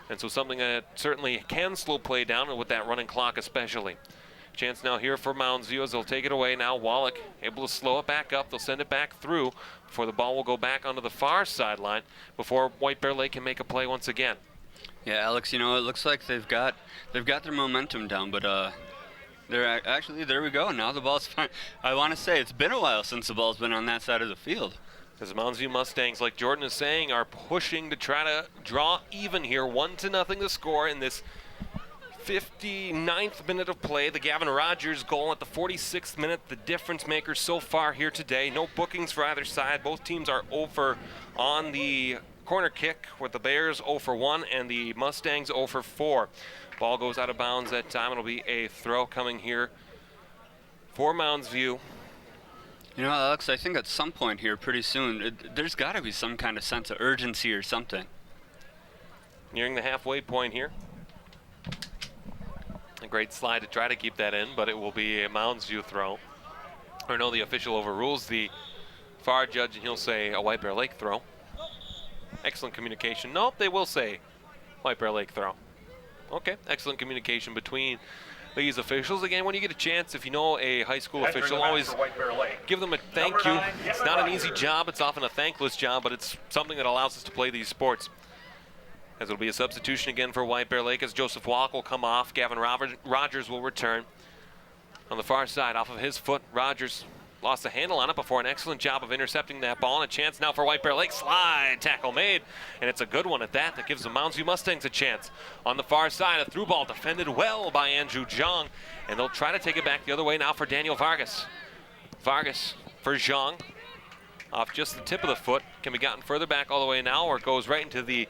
And so something that certainly can slow play down, and with that running clock especially. Chance now here for Mounds View as they'll take it away. Now Wallach able to slow it back up. They'll send it back through before the ball will go back onto the far sideline before White Bear Lake can make a play once again. Yeah, Alex, you know, it looks like they've got their momentum down, but they're actually, there we go. Now the ball's fine. I want to say it's been a while since the ball's been on that side of the field. As the Mounds View Mustangs, like Jordan is saying, are pushing to try to draw even here. 1-0 the score in this 59th minute of play. The Gavin Rogers goal at the 46th minute, the difference maker so far here today. No bookings for either side. Both teams are 0 for on the corner kick, with the Bears 0 for 1 and the Mustangs 0 for 4. Ball goes out of bounds that time. It'll be a throw coming here for Mounds View. You know, Alex, I think at some point here pretty soon, there's got to be some kind of sense of urgency or something. Nearing the halfway point here. A great slide to try to keep that in, but it will be a Mounds View throw. Or no, the official overrules the far judge, and he'll say a White Bear Lake throw. Excellent communication. Nope, they will say White Bear Lake throw. Okay, excellent communication between these officials. Again, when you get a chance, if you know a high school official, always give them a thank you. It's not an easy job. It's often a thankless job, but it's something that allows us to play these sports. As it'll be a substitution again for White Bear Lake as Joseph Walk will come off. Gavin Rogers will return. On the far side, off of his foot, Rogers lost the handle on it before an excellent job of intercepting that ball. And a chance now for White Bear Lake. Slide tackle made, and it's a good one at that. That gives the Mounds View Mustangs a chance. On the far side, a through ball defended well by Andrew Zhang, and they'll try to take it back the other way now for Daniel Vargas. Vargas for Zhang. Off just the tip of the foot. Can be gotten further back all the way now, or it goes right into the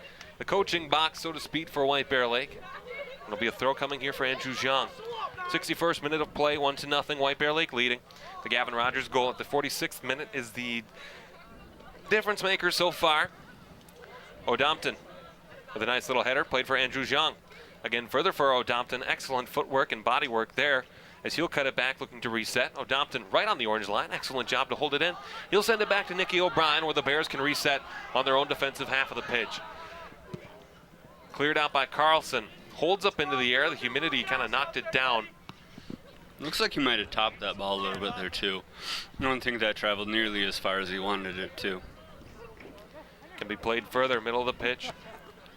coaching box, so to speak, for White Bear Lake. It'll be a throw coming here for Andrew Zhang. 61st minute of play, 1-0, White Bear Lake leading. The Gavin Rogers goal at the 46th minute is the difference maker so far. O'Dompton with a nice little header, played for Andrew Zhang. Again, further for O'Dompton, excellent footwork and body work there as he'll cut it back, looking to reset. O'Dompton right on the orange line, excellent job to hold it in. He'll send it back to Nicky O'Brien where the Bears can reset on their own defensive half of the pitch. Cleared out by Carlson, holds up into the air, the humidity kind of knocked it down. Looks like he might have topped that ball a little bit there too. I don't think that traveled nearly as far as he wanted it to. Can be played further, middle of the pitch.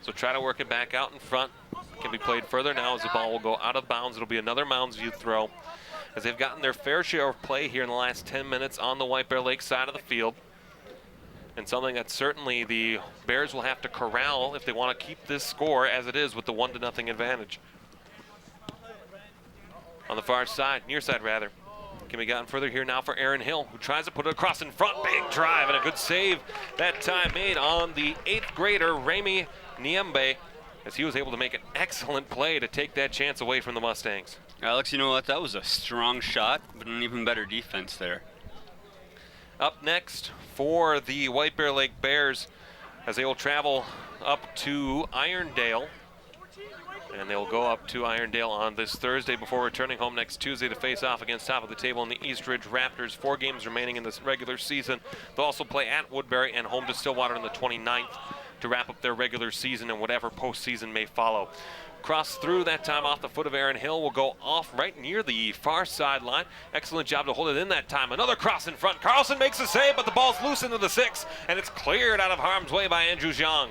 So try to work it back out in front. Can be played further now as the ball will go out of bounds. It'll be another Mounds View throw as they've gotten their fair share of play here in the last 10 minutes on the White Bear Lake side of the field. And something that certainly the Bears will have to corral if they want to keep this score as it is with the 1-0 advantage. On the far side, near side rather, can be gotten further here now for Aaron Hill, who tries to put it across in front. Big drive and a good save that time made on the 8th grader, Remy Niembe, as he was able to make an excellent play to take that chance away from the Mustangs. Alex, you know what? That was a strong shot, but an even better defense there. Up next for the White Bear Lake Bears as they will travel up to Irondale. And they'll go up to Irondale on this Thursday before returning home next Tuesday to face off against top of the table in the East Ridge Raptors. 4 games remaining in this regular season. They'll also play at Woodbury and home to Stillwater on the 29th to wrap up their regular season and whatever postseason may follow. Cross through that time off the foot of Aaron Hill will go off right near the far sideline. Excellent job to hold it in that time. Another cross in front. Carlson makes a save, but the ball's loose into the 6, and it's cleared out of harm's way by Andrew Zhang.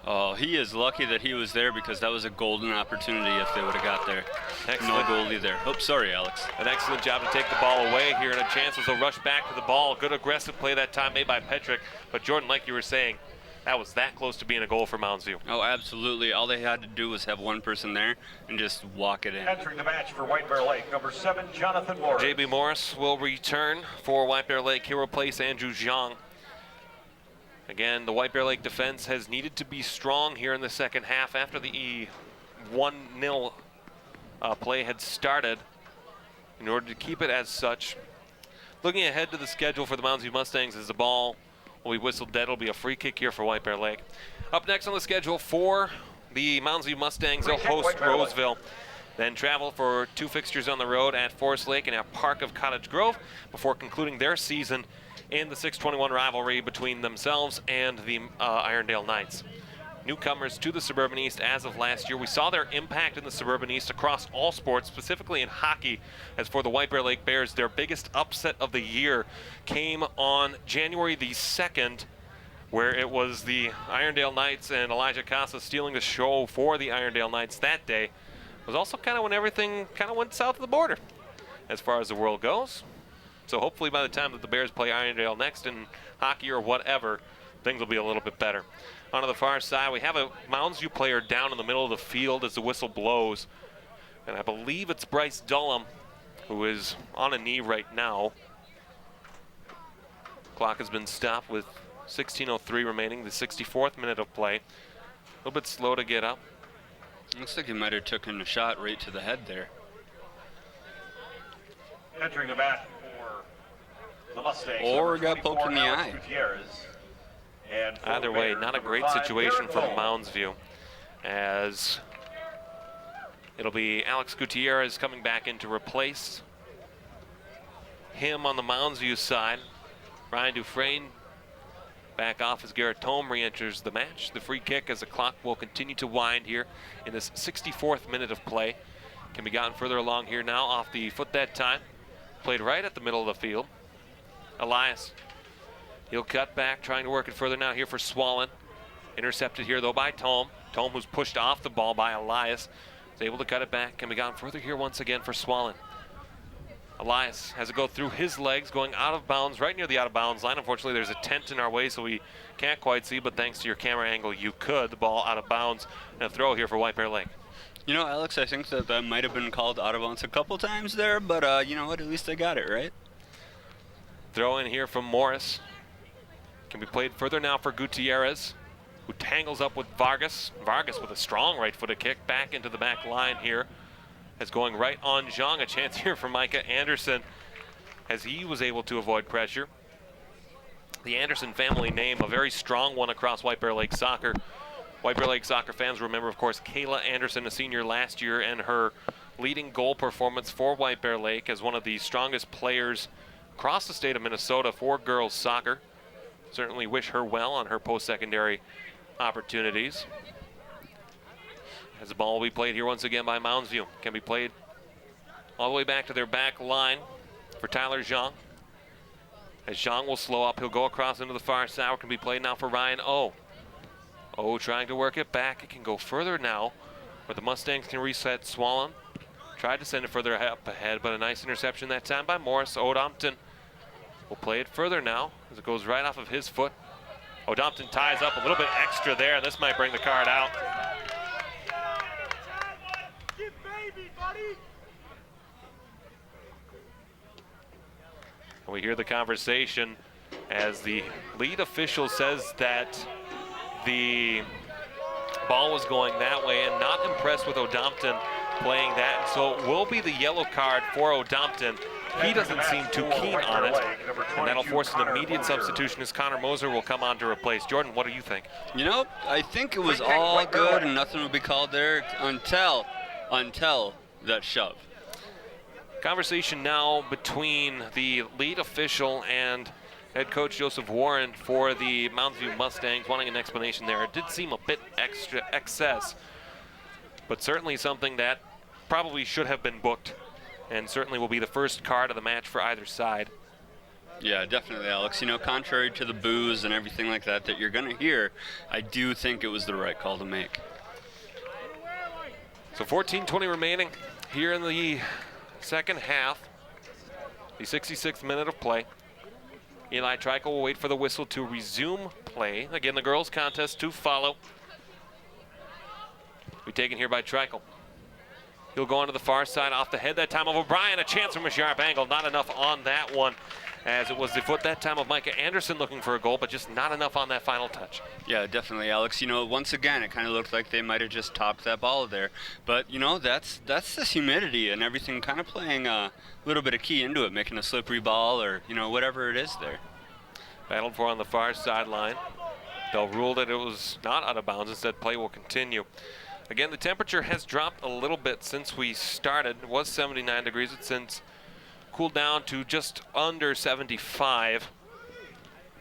Oh, he is lucky that he was there because that was a golden opportunity if they would have got there. Excellent. No goalie there. Oh, sorry, Alex. An excellent job to take the ball away here, and a chance as they'll rush back to the ball. Good aggressive play that time made by Petrick. But Jordan, like you were saying, that was that close to being a goal for Mounds View. Oh, absolutely. All they had to do was have one person there and just walk it in. Entering the match for White Bear Lake, number 7, Jonathan Morris. JB Morris will return for White Bear Lake. He'll replace Andrew Zhang. Again, the White Bear Lake defense has needed to be strong here in the second half after the 1-0 play had started in order to keep it as such. Looking ahead to the schedule for the Mounds View Mustangs as the ball will be whistled dead. It'll be a free kick here for White Bear Lake. Up next on the schedule for the Mounds View Mustangs, they'll host Roseville. Then travel for 2 fixtures on the road at Forest Lake and at Park of Cottage Grove before concluding their season in the 621 rivalry between themselves and the Irondale Knights. Newcomers to the Suburban East as of last year. We saw their impact in the Suburban East across all sports, specifically in hockey. As for the White Bear Lake Bears, their biggest upset of the year came on January the 2nd, where it was the Irondale Knights and Elijah Casa stealing the show for the Irondale Knights that day. It was also kind of when everything kind of went south of the border as far as the world goes. So hopefully by the time that the Bears play Irondale next in hockey or whatever, things will be a little bit better. Onto the far side, we have a Mounds View player down in the middle of the field as the whistle blows. And I believe it's Bryce Dullum, who is on a knee right now. Clock has been stopped with 16:03 remaining, the 64th minute of play. A little bit slow to get up. Looks like he might have taken a shot right to the head there. Entering the match for the Mustangs. Or got poked in the eye. Either way, not a great situation for Mounds View, as it'll be Alex Gutierrez coming back in to replace him on the Mounds View side. Ryan Dufresne back off as Garrett Tome re-enters the match. The free kick as the clock will continue to wind here in this 64th minute of play. Can be gotten further along here now off the foot that time. Played right at the middle of the field. Elias, he'll cut back, trying to work it further now here for Swallen. Intercepted here though by Tome. Tome, who's pushed off the ball by Elias, is able to cut it back. Can be gotten further here once again for Swallen. Elias has to go through his legs, going out of bounds, right near the out of bounds line. Unfortunately, there's a tent in our way, so we can't quite see, but thanks to your camera angle, you could. The ball out of bounds, and a throw here for White Bear Lake. You know, Alex, I think that might have been called out of bounds a couple times there, but you know what? At least they got it, right? Throw in here from Morris. Can be played further now for Gutierrez, who tangles up with Vargas. Vargas with a strong right-footed kick back into the back line here. as going right on Zhang. A chance here for Micah Anderson as he was able to avoid pressure. The Anderson family name, a very strong one across White Bear Lake Soccer. White Bear Lake Soccer fans remember, of course, Kayla Anderson, a senior last year, and her leading goal performance for White Bear Lake as one of the strongest players across the state of Minnesota for girls soccer. Certainly wish her well on her post-secondary opportunities. As the ball will be played here once again by Mounds View. Can be played all the way back to their back line for Tyler Zhang. As Zhang will slow up, he'll go across into the far side. It can be played now for Ryan O. O trying to work it back. It can go further now, where the Mustangs can reset Swallen. Tried to send it further up ahead, but a nice interception that time by Morris. Odompton will play it further now as it goes right off of his foot. Odompton ties up a little bit extra there. This might bring the card out. We hear the conversation as the lead official says that the ball was going that way and not impressed with Odompton playing that. So it will be the yellow card for Odompton. He doesn't seem too keen on it, and that'll force an immediate substitution as Connor Moser will come on to replace. Jordan, what do you think? You know, I think it was all good and nothing would be called there until that shove. Conversation now between the lead official and head coach Joseph Warren for the Mounds View Mustangs, wanting an explanation there. It did seem a bit excess, but certainly something that probably should have been booked, and certainly will be the first card of the match for either side. Yeah, definitely, Alex. You know, contrary to the boos and everything like that you're going to hear, I do think it was the right call to make. So 14:20 remaining here in the second half, the 66th minute of play. Eli Trikel will wait for the whistle to resume play. Again, the girls' contest to follow. Be taken here by Trikel. He'll go onto the far side off the head that time of O'Brien. A chance from a sharp angle. Not enough on that one, as it was the foot that time of Micah Anderson looking for a goal, but just not enough on that final touch. Yeah, definitely, Alex. You know, once again, it kind of looked like they might have just topped that ball there. But, you know, that's the humidity and everything kind of playing a little bit of key into it, making a slippery ball or, you know, whatever it is there. Battled for on the far sideline. They'll rule that it was not out of bounds. Instead, play will continue. Again, the temperature has dropped a little bit since we started. It was 79 degrees. It's since cooled down to just under 75.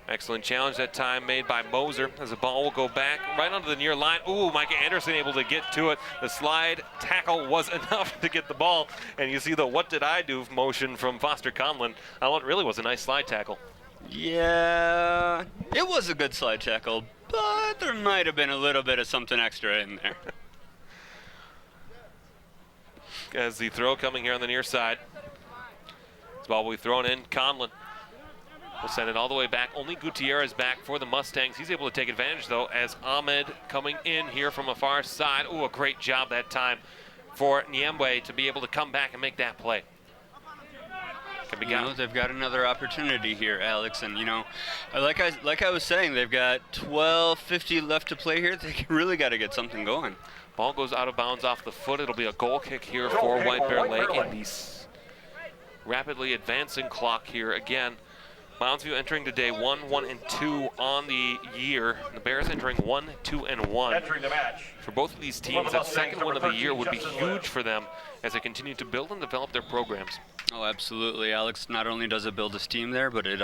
Excellent challenge that time made by Moser as the ball will go back right onto the near line. Ooh, Micah Anderson able to get to it. The slide tackle was enough to get the ball. And you see the what did I do motion from Foster Conlon. It really was a nice slide tackle. Yeah, it was a good slide tackle, but there might have been a little bit of something extra in there. As the throw coming here on the near side. This ball will be thrown in. Conlon will send it all the way back. Only Gutierrez back for the Mustangs. He's able to take advantage, though, as Ahmed coming in here from a far side. Ooh, a great job that time for Niembwe to be able to come back and make that play. You know, they've got another opportunity here, Alex, and you know, like I was saying, they've got 12:50 left to play here. They really got to get something going. Ball goes out of bounds off the foot. It'll be a goal kick here for White Bear Lake in the rapidly advancing clock here again. Mounds View entering today 1-1-2 on the year. The Bears entering 1-2-1. Entering the match. For both of these teams, that second win of the year would be huge for them as they continue to build and develop their programs. Oh, absolutely, Alex. Not only does it build a team there, but it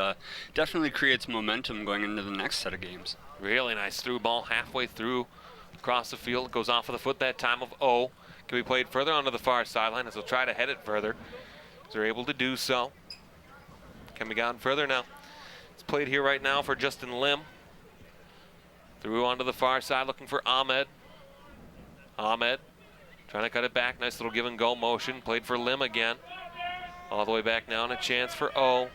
definitely creates momentum going into the next set of games. Really nice through ball halfway through across the field. It goes off of the foot that time of O. Can be played further onto the far sideline as they'll try to head it further. As they're able to do so. Can be gotten further now. It's played here right now for Justin Lim. Through onto the far side looking for Ahmed. Ahmed trying to cut it back. Nice little give and go motion. Played for Lim again. All the way back now and a chance for O.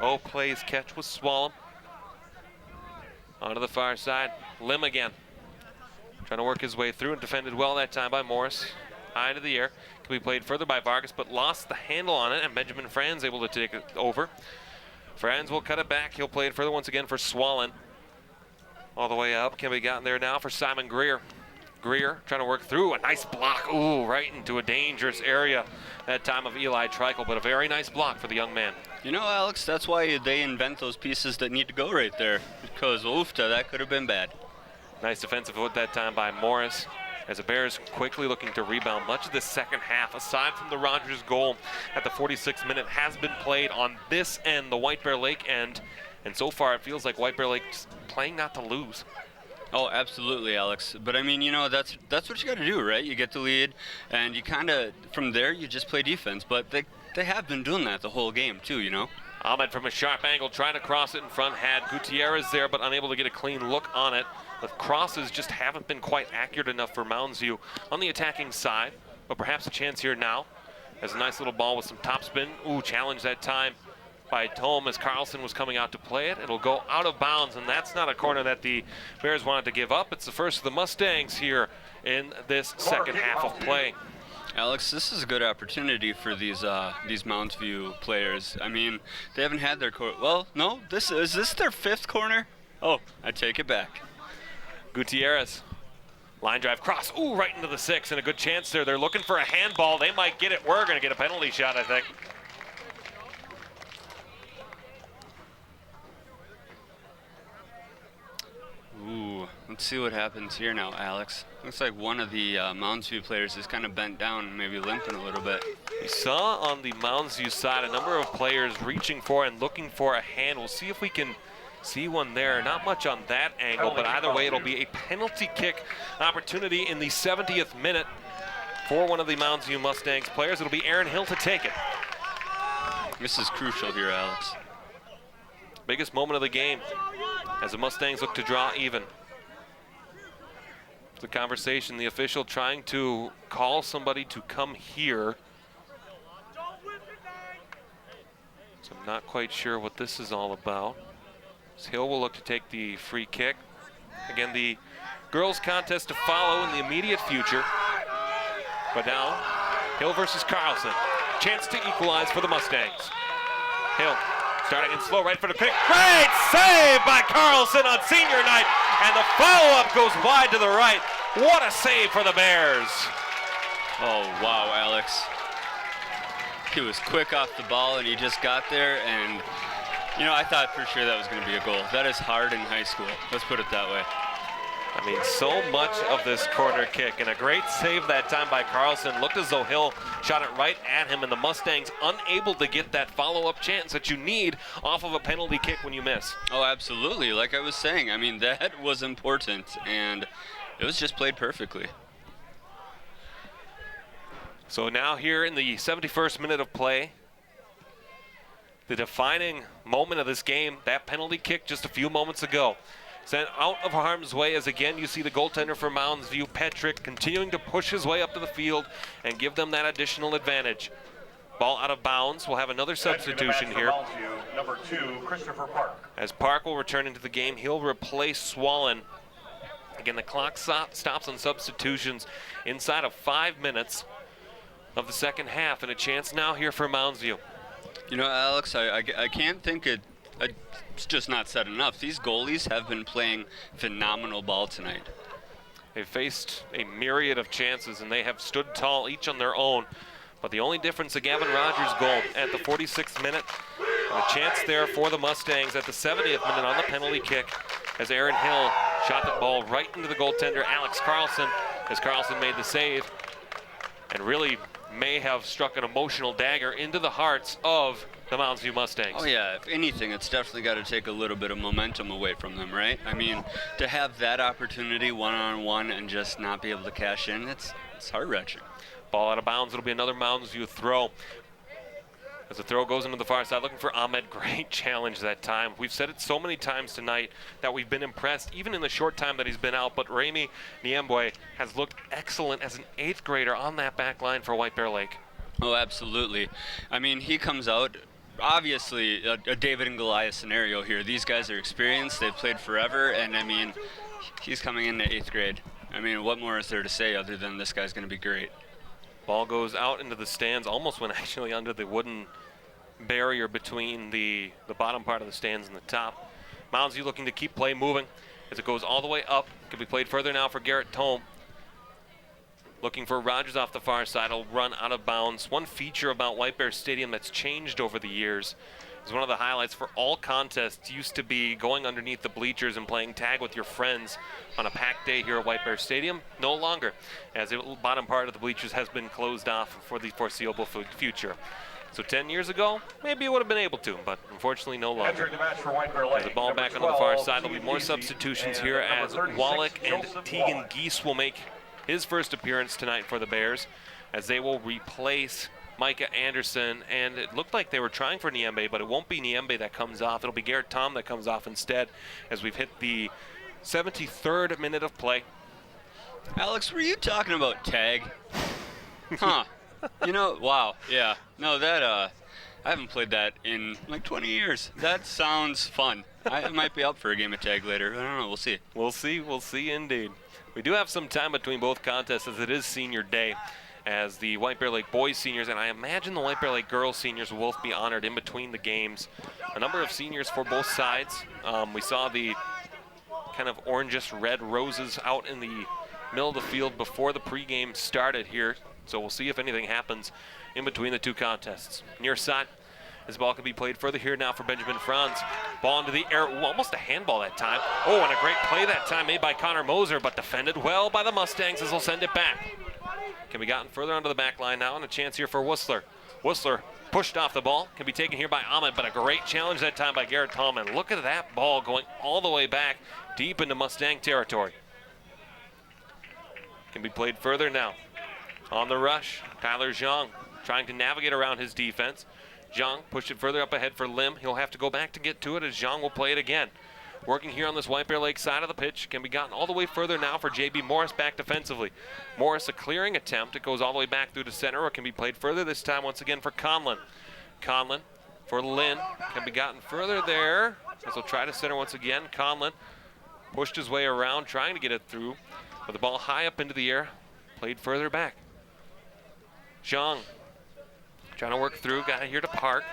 O plays catch with Swallen. Onto the far side. Lim again. Trying to work his way through and defended well that time by Morris. High into the air. Can be played further by Vargas, but lost the handle on it, and Benjamin Franz able to take it over. Franz will cut it back. He'll play it further once again for Swallen. All the way up. Can be gotten there now for Simon Greer. Greer trying to work through a nice block. Ooh, right into a dangerous area that time of Eli Treichel, but a very nice block for the young man. You know, Alex, that's why they invent those pieces that need to go right there, because oofta, that could have been bad. Nice defensive hook that time by Morris, as the Bears quickly looking to rebound. Much of the second half, aside from the Rogers goal at the 46th minute, has been played on this end, the White Bear Lake end, and so far it feels like White Bear Lake just playing not to lose. Oh, absolutely, Alex. But I mean, you know, that's what you got to do, right? You get the lead, and you kind of, from there, you just play defense. But they have been doing that the whole game, too, you know? Ahmed from a sharp angle trying to cross it in front, had Gutierrez there, but unable to get a clean look on it. The crosses just haven't been quite accurate enough for Mounds View on the attacking side, but perhaps a chance here now. As a nice little ball with some topspin. Ooh, challenge that time by Tome as Carlson was coming out to play it. It'll go out of bounds, and that's not a corner that the Bears wanted to give up. It's the first of the Mustangs here in this second half of play. Alex, this is a good opportunity for these Mounds View players. I mean, they haven't had their corner. Well, no, is this their fifth corner? Oh, I take it back. Gutierrez, line drive cross. Ooh, right into the 6, and a good chance there. They're looking for a handball. They might get it. We're going to get a penalty shot, I think. Ooh, let's see what happens here now, Alex. Looks like one of the Mounds View players is kind of bent down, maybe limping a little bit. We saw on the Mounds View side a number of players reaching for and looking for a hand. We'll see if we can see one there. Not much on that angle, but either way, it'll be a penalty kick opportunity in the 70th minute for one of the Mounds View Mustangs players. It'll be Aaron Hill to take it. This is crucial here, Alex. Biggest moment of the game as the Mustangs look to draw even. The conversation, the official trying to call somebody to come here. So I'm not quite sure what this is all about. So Hill will look to take the free kick. Again, the girls contest to follow in the immediate future. But now, Hill versus Carlson. Chance to equalize for the Mustangs. Hill starting in slow, right for the pick. Great save by Carlson on senior night, and the follow-up goes wide to the right. What a save for the Bears. Oh, wow, Alex. He was quick off the ball, and he just got there, and, you know, I thought for sure that was going to be a goal. That is hard in high school. Let's put it that way. I mean, so much of this corner kick, and a great save that time by Carlson. Looked as though Hill shot it right at him, and the Mustangs unable to get that follow-up chance that you need off of a penalty kick when you miss. Oh, absolutely. Like I was saying, I mean, that was important, and it was just played perfectly. So now here in the 71st minute of play, the defining moment of this game, that penalty kick just a few moments ago. Sent out of harm's way as again you see the goaltender for Mounds View, Petrick, continuing to push his way up to the field and give them that additional advantage. Ball out of bounds. We'll have another substitution here. Number 2, Christopher Park. As Park will return into the game, he'll replace Swallen. Again, the clock stops on substitutions inside of 5 minutes of the second half, and a chance now here for Mounds View. You know, Alex, I can't think it's just not said enough. These goalies have been playing phenomenal ball tonight. They've faced a myriad of chances, and they have stood tall each on their own. But the only difference, the Gavin Rogers goal at the 46th minute, and a chance there for the Mustangs at the 70th minute on the penalty kick as Aaron Hill shot the ball right into the goaltender, Alex Carlson, as Carlson made the save and really may have struck an emotional dagger into the hearts of the Mounds View Mustangs. Oh yeah, if anything, it's definitely got to take a little bit of momentum away from them, right? I mean, to have that opportunity one-on-one and just not be able to cash in, it's heart-wrenching. Ball out of bounds. It'll be another Mounds View throw. As the throw goes into the far side, looking for Ahmed. Great challenge that time. We've said it so many times tonight that we've been impressed, even in the short time that he's been out. But Remy Niembwe has looked excellent as an 8th grader on that back line for White Bear Lake. Oh, absolutely. I mean, he comes out, obviously, a David and Goliath scenario here. These guys are experienced. They've played forever. And, I mean, he's coming into 8th grade. I mean, what more is there to say other than this guy's going to be great? Ball goes out into the stands, almost went actually under the wooden barrier between the bottom part of the stands and the top. Mounds View looking to keep play moving as it goes all the way up. Could be played further now for Garrett Tome. Looking for Rogers off the far side. He'll run out of bounds. One feature about White Bear Stadium that's changed over the years is one of the highlights for all contests used to be going underneath the bleachers and playing tag with your friends on a packed day here at White Bear Stadium. No longer, as the bottom part of the bleachers has been closed off for the foreseeable future. So 10 years ago, maybe it would have been able to, but unfortunately no longer. Entering the match for White Bear Lake, As the ball back on the far side, there'll be more substitutions here as Wallach and Tegan Geese will make his first appearance tonight for the Bears, as they will replace Micah Anderson, and it looked like they were trying for Niembe, but it won't be Niembe that comes off. It'll be Garrett Tom that comes off instead, as we've hit the 73rd minute of play. Alex, were you talking about tag? Huh. You know, wow, yeah. No, that, I haven't played that in like 20 years. That sounds fun. I might be up for a game of tag later. I don't know, we'll see. We'll see indeed. We do have some time between both contests, as it is senior day, as the White Bear Lake boys seniors, and I imagine the White Bear Lake girls seniors will both be honored in between the games. A number of seniors for both sides. We saw the kind of orangish red roses out in the middle of the field before the pregame started here. So we'll see if anything happens in between the two contests. Near side, this ball can be played further here now for Benjamin Franz. Ball into the air, almost a handball that time. Oh, and a great play that time made by Connor Moser, but defended well by the Mustangs as they'll send it back. Can be gotten further onto the back line now, and a chance here for Whistler. Whistler pushed off the ball, can be taken here by Ahmed, but a great challenge that time by Garrett Tallman. Look at that ball going all the way back deep into Mustang territory. Can be played further now. On the rush, Tyler Zhang trying to navigate around his defense. Zhang pushed it further up ahead for Lim. He'll have to go back to get to it, as Zhang will play it again. Working here on this White Bear Lake side of the pitch. Can be gotten all the way further now for J.B. Morris back defensively. Morris, a clearing attempt. It goes all the way back through to center, or can be played further this time once again for Conlon. Conlon for Lynn. Can be gotten further there, as he'll try to center once again. Conlon pushed his way around, trying to get it through, with the ball high up into the air. Played further back. Zhang trying to work through, got it here to Park.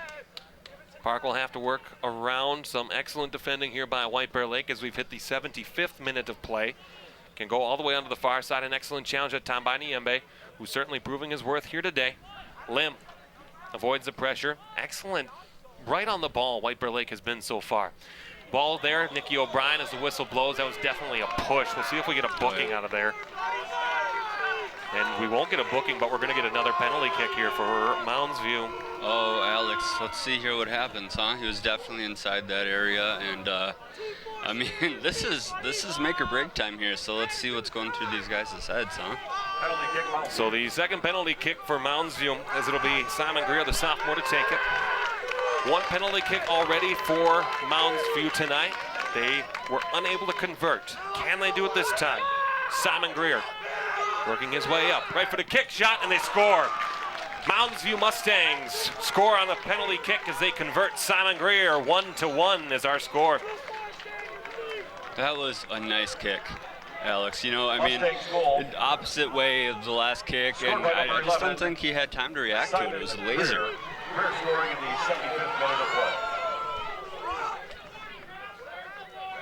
Park will have to work around. Some excellent defending here by White Bear Lake as we've hit the 75th minute of play. Can go all the way onto the far side. An excellent challenge that time by Niembe, who's certainly proving his worth here today. Lim avoids the pressure. Excellent, right on the ball White Bear Lake has been so far. Ball there, Nicky O'Brien as the whistle blows. That was definitely a push. We'll see if we get a booking out of there. And we won't get a booking, but we're going to get another penalty kick here for Mounds View. Oh, Alex, let's see here what happens, huh? He was definitely inside that area, and I mean, this is make or break time here. So let's see what's going through these guys' heads, huh? So the second penalty kick for Mounds View, as it'll be Simon Greer, the sophomore, to take it. One penalty kick already for Mounds View tonight. They were unable to convert. Can they do it this time? Simon Greer working his way up, right for the kick shot, and they score. Mounds View Mustangs score on the penalty kick as they convert. Simon Greer, 1-1 is our score. That was a nice kick, Alex. You know, I mean, opposite way of the last kick, and I just don't think he had time to react to it. It was a laser. Greer scoring in the 75th minute of play.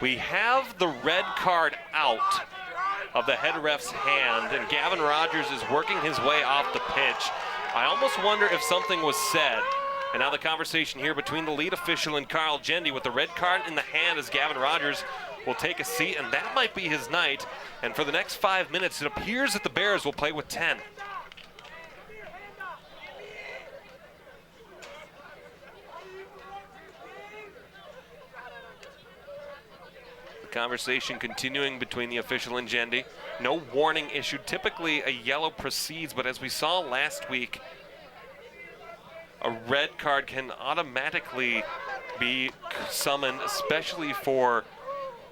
We have the red card out of the head ref's hand, and Gavin Rogers is working his way off the pitch. I almost wonder if something was said. And now the conversation here between the lead official and Carl Gendy with the red card in the hand as Gavin Rogers will take a seat, and that might be his night. And for the next 5 minutes, it appears that the Bears will play with 10. Conversation continuing between the official and Gendy. No warning issued. Typically a yellow precedes, but as we saw last week, a red card can automatically be summoned, especially for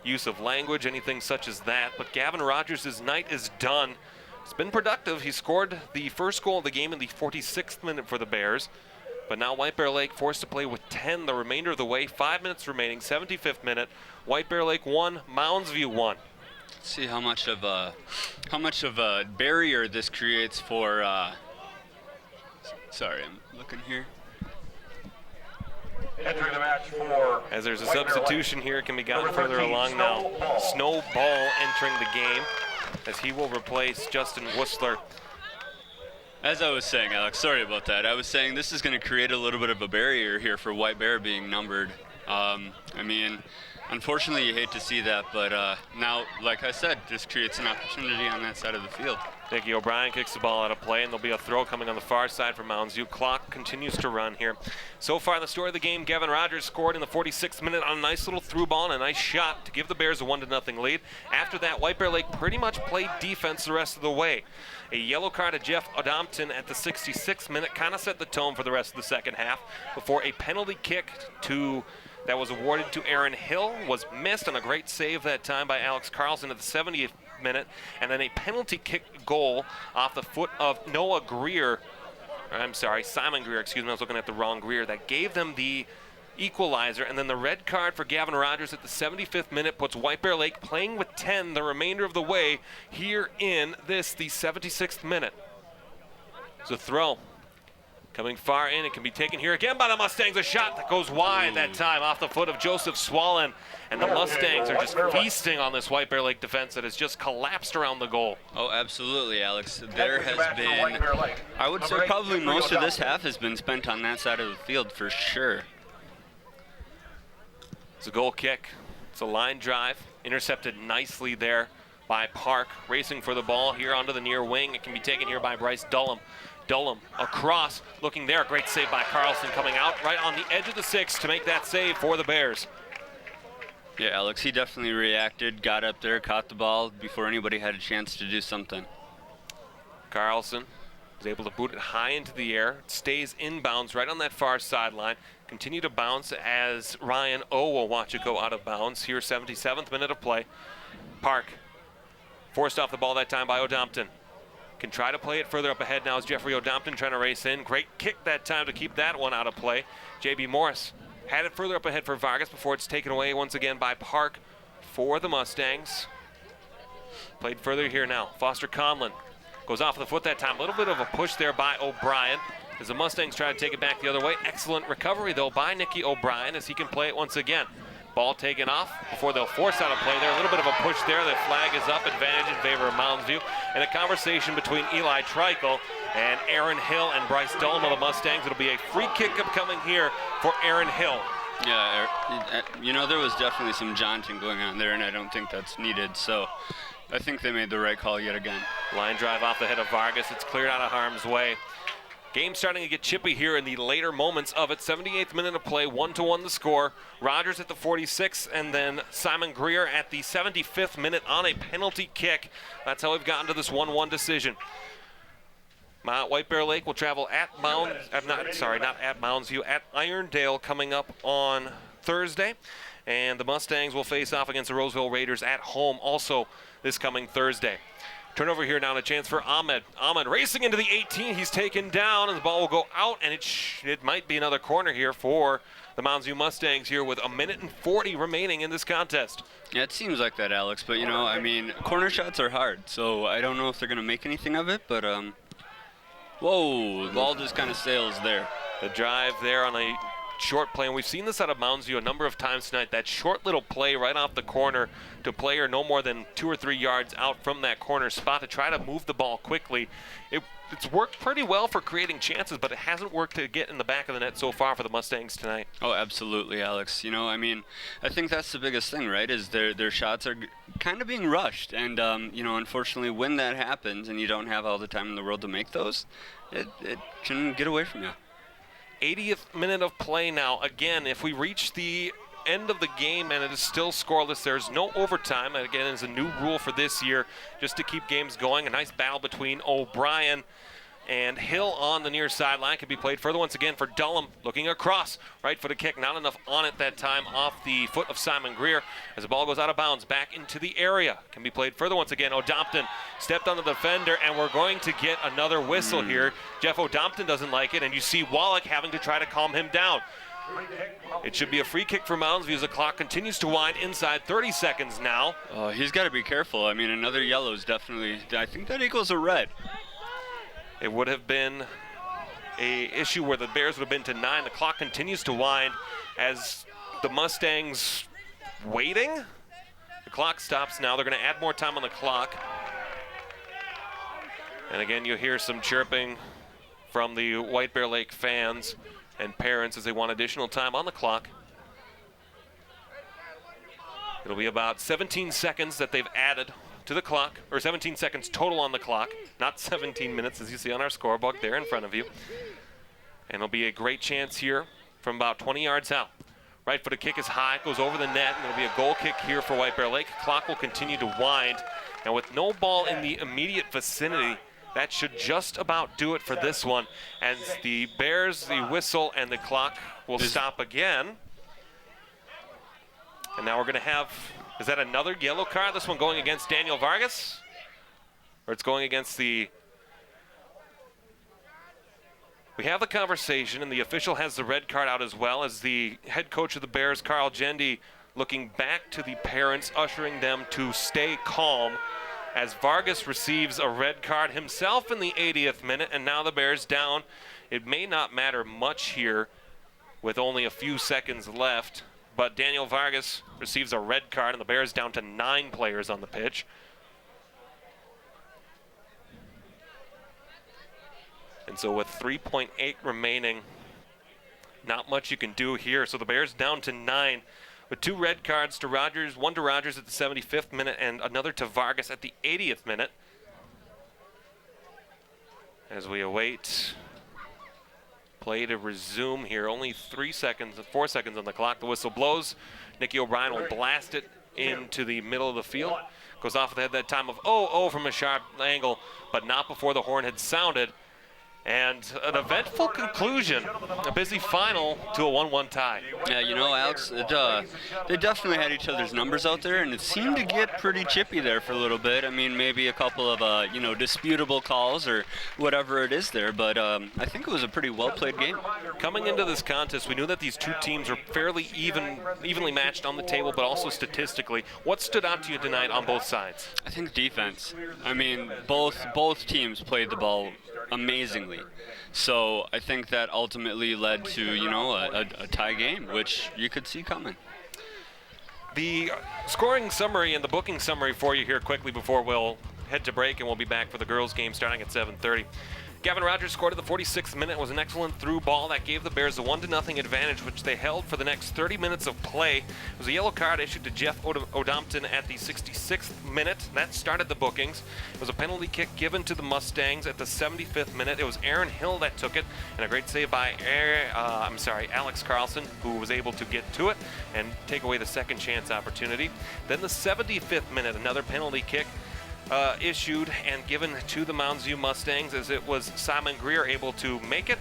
use of language, anything such as that. But Gavin Rogers' night is done. It's been productive. He scored the first goal of the game in the 46th minute for the Bears. But now White Bear Lake forced to play with 10 the remainder of the way. 5 minutes remaining, 75th minute. White Bear Lake 1, Mounds View 1. Let's see how much of a barrier this creates for. Sorry, I'm looking here. Entering the match for. As there's a substitution here, it can be gotten further along now. Snowball entering the game. as he will replace Justin Whistler. As I was saying, Alex, sorry about that. I was saying this is going to create a little bit of a barrier here for White Bear being numbered. I mean, unfortunately, you hate to see that, but now, like I said, this creates an opportunity on that side of the field. Nicky O'Brien kicks the ball out of play, and there'll be a throw coming on the far side for Mounds View. Clock continues to run here. So far in the story of the game, Gavin Rogers scored in the 46th minute on a nice little through ball and a nice shot to give the Bears a 1-0 lead. After that, White Bear Lake pretty much played defense the rest of the way. A yellow card to Jeff Odompton at the 66th minute kind of set the tone for the rest of the second half before a penalty kick that was awarded to Aaron Hill was missed on a great save that time by Alex Carlson at the 70th minute, and then a penalty kick goal off the foot of Simon Greer, I was looking at the wrong Greer, that gave them the equalizer, and then the red card for Gavin Rogers at the 75th minute puts White Bear Lake playing with 10 the remainder of the way here in the 76th minute. It's a throw. Coming far in, it can be taken here again by the Mustangs. A shot that goes wide that time off the foot of Joseph Swallen. And the Mustangs are just feasting on this White Bear Lake defense that has just collapsed around the goal. Oh, absolutely, Alex. There has been, I would say probably most of this half has been spent on that side of the field for sure. It's a goal kick. It's a line drive. Intercepted nicely there by Park. Racing for the ball here onto the near wing. It can be taken here by Bryce Dullum. Dullum across, looking there. Great save by Carlson coming out right on the edge of the 6 to make that save for the Bears. Yeah, Alex, he definitely reacted, got up there, caught the ball before anybody had a chance to do something. Carlson is able to boot it high into the air. It stays inbounds right on that far sideline. Continue to bounce as Ryan O will watch it go out of bounds. Here, 77th minute of play. Park forced off the ball that time by Odompton. Can try to play it further up ahead now as Jeffrey Odompton trying to race in. Great kick that time to keep that one out of play. J.B. Morris had it further up ahead for Vargas before it's taken away once again by Park for the Mustangs. Played further here now. Foster Conlon goes off the foot that time. A little bit of a push there by O'Brien as the Mustangs try to take it back the other way. Excellent recovery though by Nicky O'Brien as he can play it once again. Ball taken off before they'll force out a play there. A little bit of a push there. The flag is up, advantage in favor of Mounds View. And a conversation between Eli Treichel and Aaron Hill and Bryce Dullum of the Mustangs. It'll be a free kick upcoming here for Aaron Hill. Yeah, you know, there was definitely some jaunting going on there, and I don't think that's needed. So I think they made the right call yet again. Line drive off the head of Vargas. It's cleared out of harm's way. Game starting to get chippy here in the later moments of it. 78th minute of play, 1-1 the score. Rogers at the 46th, and then Simon Greer at the 75th minute on a penalty kick. That's how we've gotten to this 1-1 decision. White Bear Lake will travel at not at Mounds View, at Irondale coming up on Thursday. And the Mustangs will face off against the Roseville Raiders at home also this coming Thursday. Turnover here now and a chance for Ahmed. Ahmed racing into the 18. He's taken down, and the ball will go out, and it might be another corner here for the Mounds View Mustangs here with 1:40 remaining in this contest. Yeah, it seems like that, Alex. But, you know, I mean, corner shots are hard, so I don't know if they're going to make anything of it. But, whoa, the ball just kind of sails there. The drive there on a short play, and we've seen this out of Mounds View a number of times tonight. That short little play right off the corner to a player no more than 2 or 3 yards out from that corner spot to try to move the ball quickly. It's worked pretty well for creating chances, but it hasn't worked to get in the back of the net so far for the Mustangs tonight. Oh, absolutely, Alex. You know, I mean, I think that's the biggest thing, right, is their shots are kind of being rushed. And, you know, unfortunately, when that happens and you don't have all the time in the world to make those, it can get away from you. 80th minute of play now. Again, if we reach the end of the game and it is still scoreless, there's no overtime. And again, it's a new rule for this year just to keep games going. A nice battle between O'Brien and Hill on the near sideline. Can be played further once again for Dullum. Looking across. Right foot kick. Not enough on it that time off the foot of Simon Greer as the ball goes out of bounds back into the area. Can be played further once again. Odompton stepped on the defender, and we're going to get another whistle here. Jeff Odompton doesn't like it, and you see Wallach having to try to calm him down. It should be a free kick for Mounds View as the clock continues to wind inside 30 seconds now. Oh, he's got to be careful. I mean, another yellow is definitely, I think that equals a red. It would have been a issue where the Bears would have been to 9. The clock continues to wind as the Mustangs waiting. The clock stops now. They're going to add more time on the clock. And again, you hear some chirping from the White Bear Lake fans and parents as they want additional time on the clock. It'll be about 17 seconds that they've added to the clock, or 17 seconds total on the clock, not 17 minutes as you see on our scorebook there in front of you. And it'll be a great chance here from about 20 yards out. Right-footed kick is high, goes over the net, and it'll be a goal kick here for White Bear Lake. Clock will continue to wind, and with no ball in the immediate vicinity, that should just about do it for this one. And the Bears, the whistle, and the clock will stop again. And now we're going to have, is that another yellow card? This one going against Daniel Vargas? Or it's going against the... We have the conversation, and the official has the red card out as well, as the head coach of the Bears, Carl Gendy, looking back to the parents, ushering them to stay calm, as Vargas receives a red card himself in the 80th minute, and now the Bears down. It may not matter much here with only a few seconds left, but Daniel Vargas receives a red card, and the Bears down to 9 players on the pitch. And so with 3.8 remaining, not much you can do here. So the Bears down to 9 with 2 red cards to Rogers, one to Rogers at the 75th minute and another to Vargas at the 80th minute. As we await play to resume here, only 4 seconds on the clock. The whistle blows. Nicky O'Brien will blast it into the middle of the field. Goes off the head that time of 0-0 from a sharp angle, but not before the horn had sounded. And an eventful conclusion, a busy final to a 1-1 tie. Yeah, you know, Alex, they definitely had each other's numbers out there, and it seemed to get pretty chippy there for a little bit. I mean, maybe a couple of, disputable calls or whatever it is there, but I think it was a pretty well-played game. Coming into this contest, we knew that these two teams were fairly evenly matched on the table, but also statistically. What stood out to you tonight on both sides? I think defense. I mean, both teams played the ball amazingly. So I think that ultimately led to, a tie game, which you could see coming. The scoring summary and the booking summary for you here quickly before we'll head to break, and we'll be back for the girls game starting at 7:30. Gavin Rogers scored at the 46th minute. It was an excellent through ball that gave the Bears a 1-0 advantage, which they held for the next 30 minutes of play. It was a yellow card issued to Jeff Odompton at the 66th minute. That started the bookings. It was a penalty kick given to the Mustangs at the 75th minute. It was Aaron Hill that took it, and a great save by Alex Carlson, who was able to get to it and take away the second chance opportunity. Then the 75th minute, another penalty kick issued and given to the Mounds View Mustangs, as it was Simon Greer able to make it,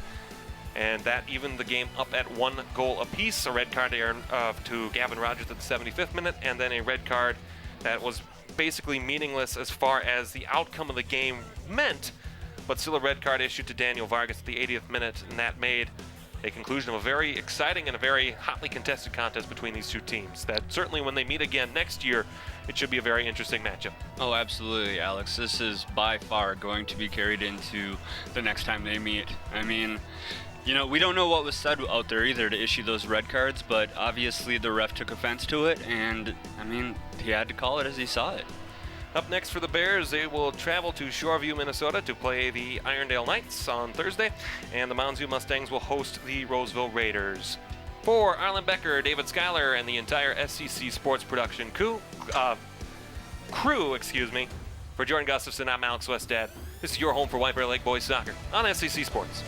and that evened the game up at 1 goal apiece. A red card to Gavin Rogers at the 75th minute, and then a red card that was basically meaningless as far as the outcome of the game meant, but still a red card issued to Daniel Vargas at the 80th minute, and that made a conclusion of a very exciting and a very hotly contested contest between these two teams. That certainly when they meet again next year, it should be a very interesting matchup. Oh, absolutely, Alex. This is by far going to be carried into the next time they meet. I mean, we don't know what was said out there either to issue those red cards, but obviously the ref took offense to it, and, he had to call it as he saw it. Up next for the Bears, they will travel to Shoreview, Minnesota to play the Irondale Knights on Thursday, and the Mounds View Mustangs will host the Roseville Raiders. For Arlen Becker, David Schuyler, and the entire SCC Sports Production crew, for Jordan Gustafson, I'm Alex Westad. This is your home for White Bear Lake Boys Soccer on SCC Sports.